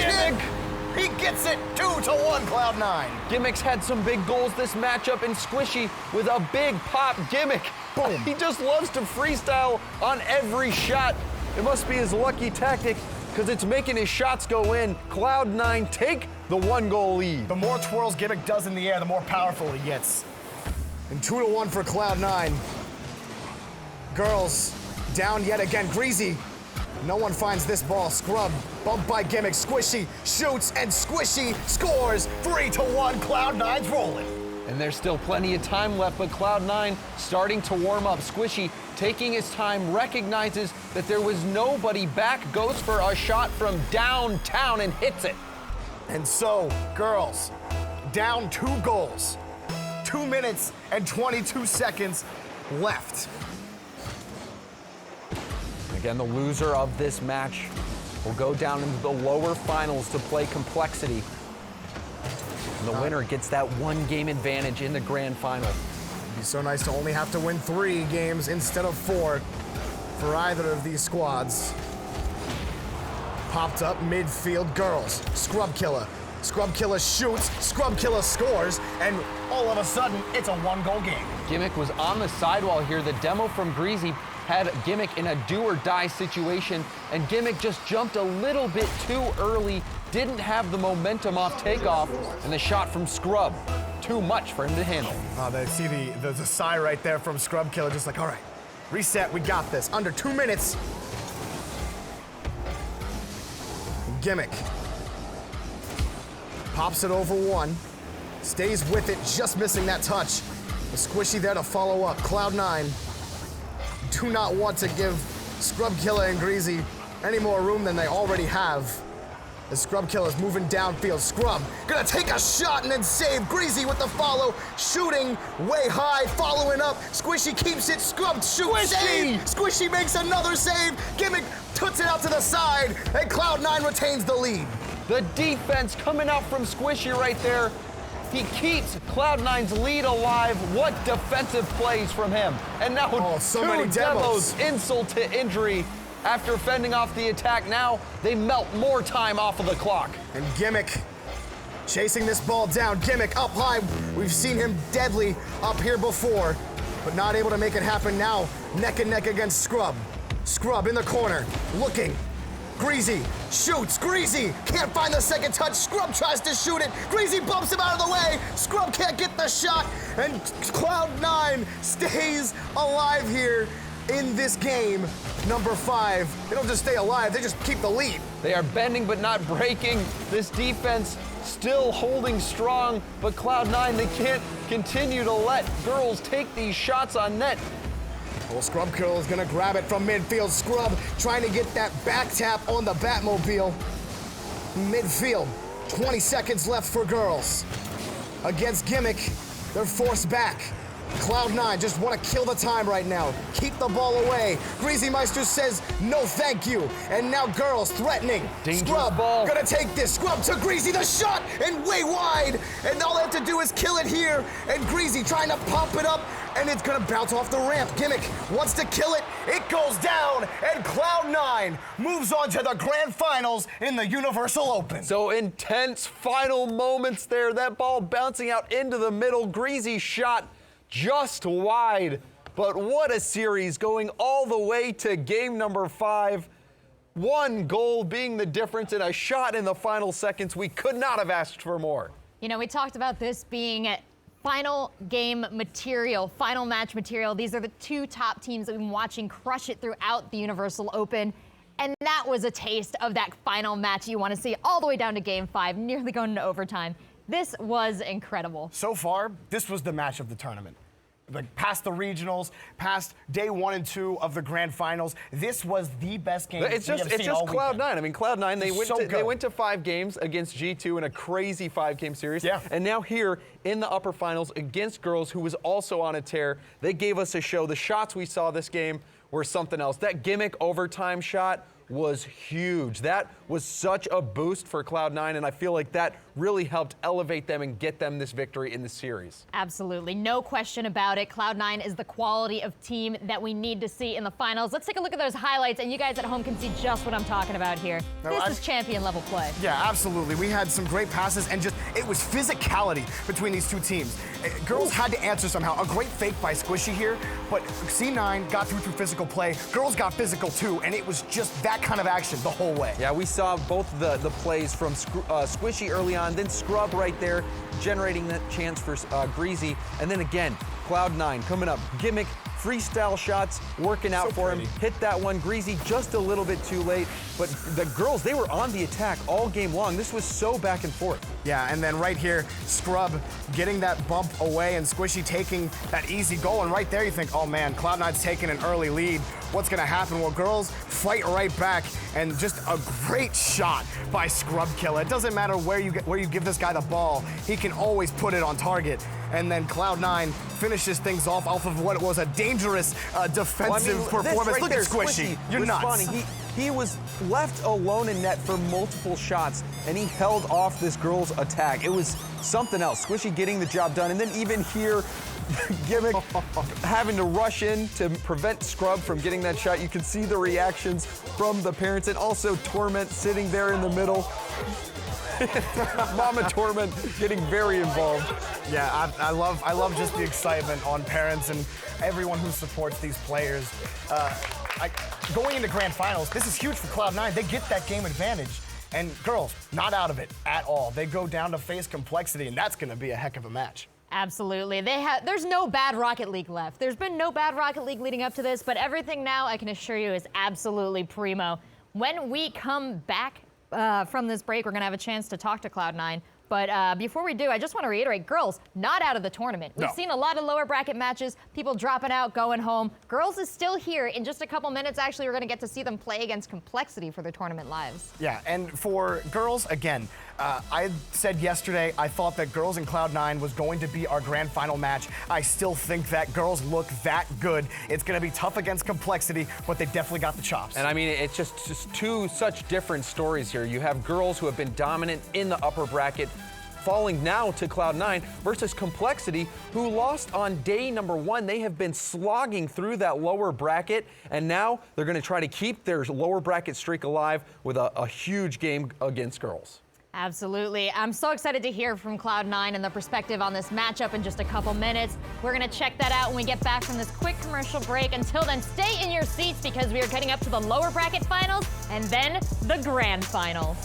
B: He gets it. 2-1 Cloud9.
K: Gimmick's had some big goals this matchup in Squishy with a big pop. Gimmick, boom. He just loves to freestyle on every shot. It must be his lucky tactic because it's making his shots go in. Cloud9 take the 1-goal lead.
B: The more twirls Gimmick does in the air, the more powerful he gets. And 2-1 for Cloud9. Girls down yet again. Greasy. No one finds this ball. Scrub, bumped by Gimmick. Squishy shoots, and Squishy scores. 3-1, Cloud9's rolling.
K: And there's still plenty of time left, but Cloud9 starting to warm up. Squishy taking his time, recognizes that there was nobody back, goes for a shot from downtown and hits it.
B: And so, girls, down 2 goals. 2 minutes and 22 seconds left.
C: Again, the loser of this match will go down into the lower finals to play complexity. And the winner gets that 1-game advantage in the grand final.
B: It'd be so nice to only have to win 3 games instead of 4 for either of these squads. Popped up midfield, girls. Scrub Killer. Scrub Killer shoots, Scrub Killer scores, and all of a sudden, it's a 1-goal game.
K: Gimmick was on the sidewall here. The demo from Greasy had Gimmick in a do-or-die situation, and Gimmick just jumped a little bit too early, didn't have the momentum off takeoff, and the shot from Scrub, too much for him to handle.
B: They see the sigh right there from Scrub Killer, just like, all right, reset, we got this. Under 2 minutes. Gimmick pops it over 1, stays with it, just missing that touch. The Squishy there to follow up. Cloud9 do not want to give Scrub Killer and Greasy any more room than they already have. The Scrub Killer's moving downfield. Scrub gonna take a shot and then save. Greasy with the follow, shooting way high, following up. Squishy keeps it. Scrub shoots, save. Squishy makes another save. Gimmick puts it out to the side, and Cloud9 retains the lead.
K: The defense coming out from Squishy right there. He keeps Cloud9's lead alive. What defensive plays from him. And now
B: so many demos.
K: Insult to injury. After fending off the attack, now they melt more time off of the clock.
B: And Gimmick chasing this ball down. Gimmick up high. We've seen him deadly up here before, but not able to make it happen now. Neck and neck against Scrub. Scrub in the corner, looking. Greasy shoots. Greasy can't find the second touch. Scrub tries to shoot it. Greasy bumps him out of the way. Scrub can't get the shot, and Cloud9 stays alive here in this game. Number 5. They don't just stay alive, they just keep the lead.
K: They are bending but not breaking. This defense still holding strong, but Cloud9, they can't continue to let girls take these shots on net.
B: Well, Scrub Killer is gonna grab it from midfield. Scrub trying to get that back tap on the Batmobile. Midfield, 20 seconds left for girls. Against Gimmick, they're forced back. Cloud9 just want to kill the time right now. Keep the ball away. Greasy Meister says no thank you. And now girls threatening.
K: Dangerous
B: Scrub
K: ball.
B: gonna take this. Scrub to Greasy, the shot, and way wide. And all they have to do is kill it here. And Greasy trying to pump it up, and it's gonna bounce off the ramp. Gimmick wants to kill it. It goes down, and Cloud9 moves on to the grand finals in the Universal Open.
K: So intense final moments there. That ball bouncing out into the middle. Greasy shot just wide, but what a series, going all the way to game number 5. 1 goal being the difference in a shot in the final seconds. We could not have asked for more.
A: You know, we talked about this being final game material, final match material. These are the 2 top teams that we've been watching crush it throughout the Universal Open. And that was a taste of that final match you want to see all the way down to game 5, nearly going into overtime. This was incredible.
B: So far, this was the match of the tournament. Like past the regionals, past day 1 and 2 of the grand finals, this was the best game.
K: It's just Cloud9. I mean, Cloud9, they went to 5 games against G2 in a crazy 5-game series.
B: Yeah.
K: And now here in the upper finals against girls, who was also on a tear, they gave us a show. The shots we saw this game were something else. That Gimmick overtime shot was huge. That was such a boost for Cloud9, and I feel like that
C: really helped elevate them and get them this victory in the series.
A: Absolutely, no question about it. Cloud9 is the quality of team that we need to see in the finals. Let's take a look at those highlights, and you guys at home can see just what I'm talking about here. This is champion level play.
B: Yeah, absolutely. We had some great passes, and just it was physicality between these two teams. Girls had to answer somehow. A great fake by Squishy here, but C9 got through physical play. Girls got physical too, and it was just that kind of action the whole way.
C: Yeah, we saw both the plays from Squishy early on, then Scrub right there, generating that chance for Greasy, and then again, Cloud9 coming up. Gimmick, freestyle shots, working out for him. Hit that one. Greasy just a little bit too late, but the girls, they were on the attack all game long. This was so back and forth.
B: Yeah, and then right here, Scrub getting that bump away and Squishy taking that easy goal, and right there you think, oh man, Cloud9's taking an early lead. What's gonna happen? Well, girls fight right back, and just a great shot by Scrub Killer. It doesn't matter where you give this guy the ball, he can always put it on target. And then Cloud9 finishes things off of what was a dangerous defensive performance.
C: Right
B: Look
C: there,
B: at Squishy. You're nuts.
C: He was left alone in net for multiple shots, and he held off this girl's attack. It was something else. Squishy getting the job done, and then even here, Gimmick having to rush in to prevent Scrub from getting that shot. You can see the reactions from the parents, and also Torment sitting there in the middle. Mama Torment getting very involved.
B: Yeah, I love just the excitement on parents and everyone who supports these players. Going into grand finals, this is huge for Cloud9. They get that game advantage. And girls, not out of it at all. They go down to face Complexity, and that's gonna be a heck of a match.
A: Absolutely. There's no bad Rocket League left. There's been no bad Rocket League leading up to this, but everything now, I can assure you, is absolutely primo. When we come back from this break, we're going to have a chance to talk to Cloud9. But before we do, I just want to reiterate, girls, not out of the tournament. We've seen a lot of lower bracket matches, people dropping out, going home. Girls is still here. In just a couple minutes, actually, we're going to get to see them play against Complexity for their tournament lives.
B: Yeah, and for girls, again, I said yesterday I thought that girls and Cloud9 was going to be our grand final match. I still think that girls look that good. It's going to be tough against Complexity, but they definitely got the chops.
C: And I mean, it's just two such different stories here. You have girls who have been dominant in the upper bracket, falling now to Cloud9 versus Complexity, who lost on day number 1. They have been slogging through that lower bracket, and now they're going to try to keep their lower bracket streak alive with a huge game against girls.
A: Absolutely. I'm so excited to hear from Cloud9 and the perspective on this matchup in just a couple minutes. We're going to check that out when we get back from this quick commercial break. Until then, stay in your seats because we are getting up to the lower bracket finals and then the grand finals.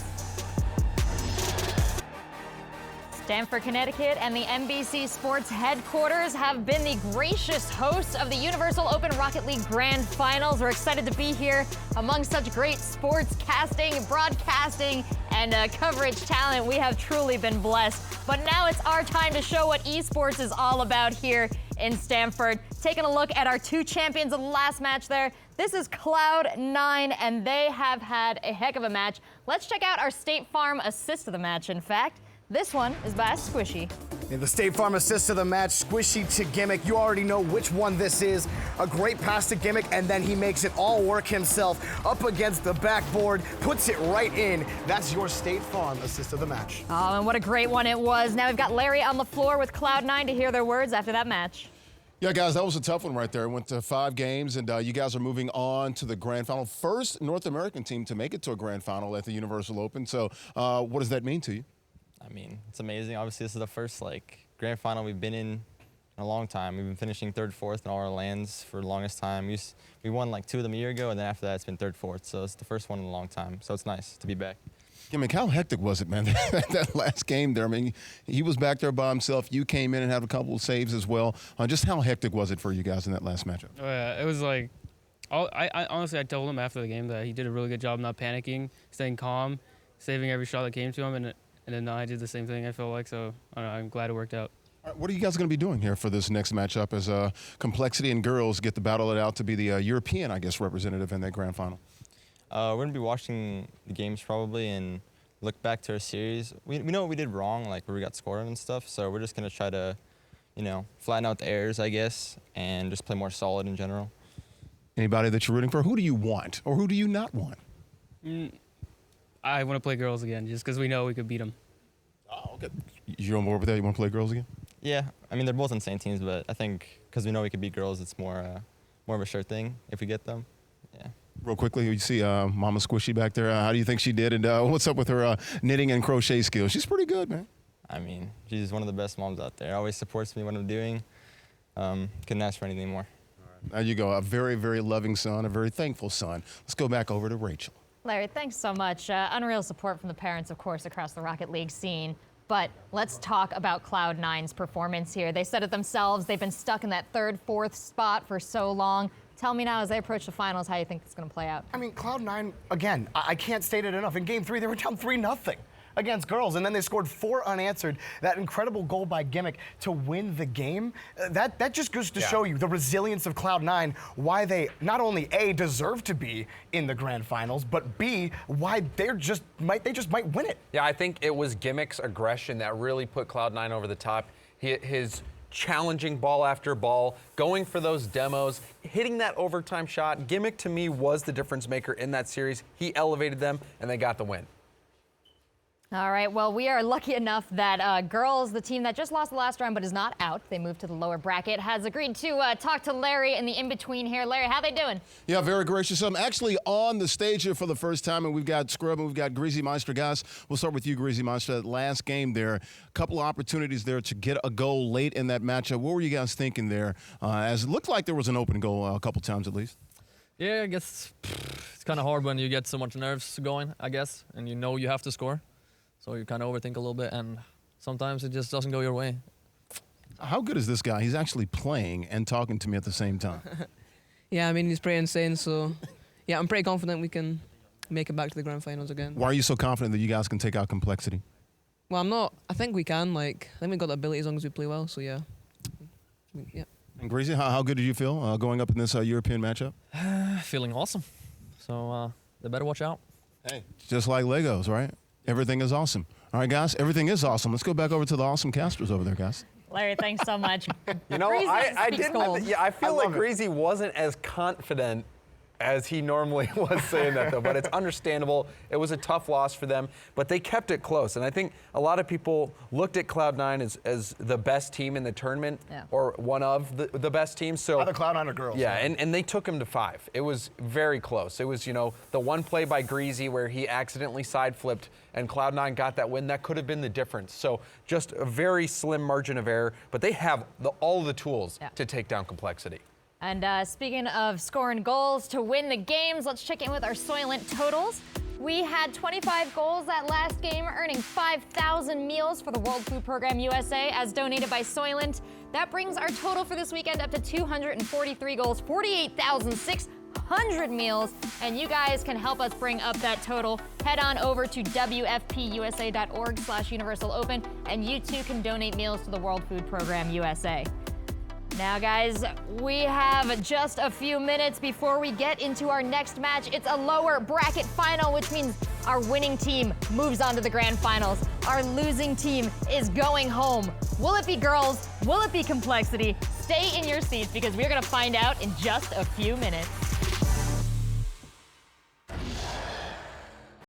A: Stamford, Connecticut and the NBC Sports headquarters have been the gracious hosts of the Universal Open Rocket League Grand Finals. We're excited to be here among such great sports casting, broadcasting, and coverage talent. We have truly been blessed. But now it's our time to show what esports is all about here in Stamford. Taking a look at our two champions of the last match there. This is Cloud9, and they have had a heck of a match. Let's check out our State Farm assist of the match, in fact. This one is by Squishy.
B: In the State Farm assist of the match, Squishy to Gimmick. You already know which one this is. A great pass to Gimmick, and then he makes it all work himself up against the backboard, puts it right in. That's your State Farm assist of the match.
A: Oh, and what a great one it was. Now we've got Larry on the floor with Cloud9 to hear their words after that match.
L: Yeah, guys, that was a tough one right there. It went to 5 games, and you guys are moving on to the grand final. First North American team to make it to a grand final at the Universal Open. So what does that mean to you?
D: I mean, it's amazing. Obviously, this is the first grand final we've been in a long time. We've been finishing 3rd, 4th in all our lands for the longest time. We won 2 of them a year ago, and then after that, it's been 3rd, 4th. So it's the first one in a long time. So it's nice to be back.
L: Gimmick, how hectic was it, man? That last game there. I mean, he was back there by himself. You came in and had a couple of saves as well. Just how hectic was it for you guys in that last matchup?
E: Oh, yeah, it was I honestly, I told him after the game that he did a really good job not panicking, staying calm, saving every shot that came to him, and then I did the same thing, I felt like, so I don't know, I'm glad it worked out.
L: All right, what are you guys going to be doing here for this next matchup as Complexity and girls get to battle it out to be the European, I guess, representative in that grand final?
D: We're going to be watching the games probably and look back to our series. We know what we did wrong, where we got scored and stuff, so we're just going to try to, flatten out the errors, I guess, and just play more solid in general.
L: Anybody that you're rooting for, who do you want or who do you not want?
E: I want to play girls again just because we know we could beat them.
L: Oh, okay. You're on board with that? You want to play girls again?
D: Yeah, I mean, they're both insane teams, but I think because we know we could beat girls, it's more of a sure thing if we get them. Yeah.
L: Real quickly, you see Mama Squishy back there. How do you think she did, and what's up with her knitting and crochet skills? She's pretty good, man.
D: I mean, she's one of the best moms out there. Always supports me what I'm doing. Couldn't ask for anything more.
L: There you go, a very, very loving son, a very thankful son. Let's go back over to Rachel.
A: Larry, thanks so much. Unreal support from the parents, of course, across the Rocket League scene. But let's talk about Cloud9's performance here. They said it themselves. They've been stuck in that third, fourth spot for so long. Tell me now, as they approach the finals, how you think it's going to play out.
B: I mean, Cloud9, again, I can't state it enough. In Game 3, they were down 3-0 against girls, and then they scored 4 unanswered. That incredible goal by Gimmick to win the game, that just goes to show you the resilience of Cloud9, why they not only A, deserve to be in the grand finals, but B, why they just might win it.
C: Yeah, I think it was Gimmick's aggression that really put Cloud9 over the top. His challenging ball after ball, going for those demos, hitting that overtime shot. Gimmick, to me, was the difference maker in that series. He elevated them, and they got the win.
A: All right, well, we are lucky enough that girls, the team that just lost the last round but is not out, they moved to the lower bracket, has agreed to talk to Larry in the in-between here. Larry, how they doing?
L: Yeah, very gracious. I'm actually on the stage here for the first time, and we've got Scrub and we've got Greasy Meister. Guys, we'll start with you, Greasy Meister. That last game there, a couple of opportunities there to get a goal late in that matchup. What were you guys thinking there? As it looked like there was an open goal a couple times at least.
F: Yeah, I guess it's kind of hard when you get so much nerves going, I guess, and you know you have to score. So you kind of overthink a little bit, and sometimes it just doesn't go your way.
L: How good is this guy? He's actually playing and talking to me at the same time.
G: Yeah, I mean, he's pretty insane, so yeah, I'm pretty confident we can make it back to the grand finals again.
L: Why are you so confident that you guys can take out complexity?
G: Well, I think we can, I think we got the ability as long as we play well, so yeah. Yeah.
L: And Greasy, how good did you feel going up in this European matchup?
F: Feeling awesome. So they better watch out.
L: Hey, just like Legos, right? Everything is awesome. All right, guys, everything is awesome. Let's go back over to the awesome casters over there, guys.
A: Larry, thanks so much.
C: You know, I feel like Greasy wasn't as confident as he normally was saying that, though, but it's understandable. It was a tough loss for them, but they kept it close. And I think a lot of people looked at Cloud9 as the best team in the tournament, or one of the best teams. So
B: either Cloud9 or girls.
C: Yeah, and they took him to 5. It was very close. It was, you know, the one play by Greasy where he accidentally side flipped and Cloud9 got that win. That could have been the difference. So just a very slim margin of error, but they have all the tools to take down complexity.
A: And speaking of scoring goals to win the games, let's check in with our Soylent totals. We had 25 goals that last game, earning 5,000 meals for the World Food Program USA as donated by Soylent. That brings our total for this weekend up to 243 goals, 48,600 meals. And you guys can help us bring up that total. Head on over to wfpusa.org/universalopen, and you too can donate meals to the World Food Program USA. Now, guys, we have just a few minutes before we get into our next match. It's a lower bracket final, which means our winning team moves on to the grand finals. Our losing team is going home. Will it be girls? Will it be complexity? Stay in your seats because we're going to find out in just a few minutes.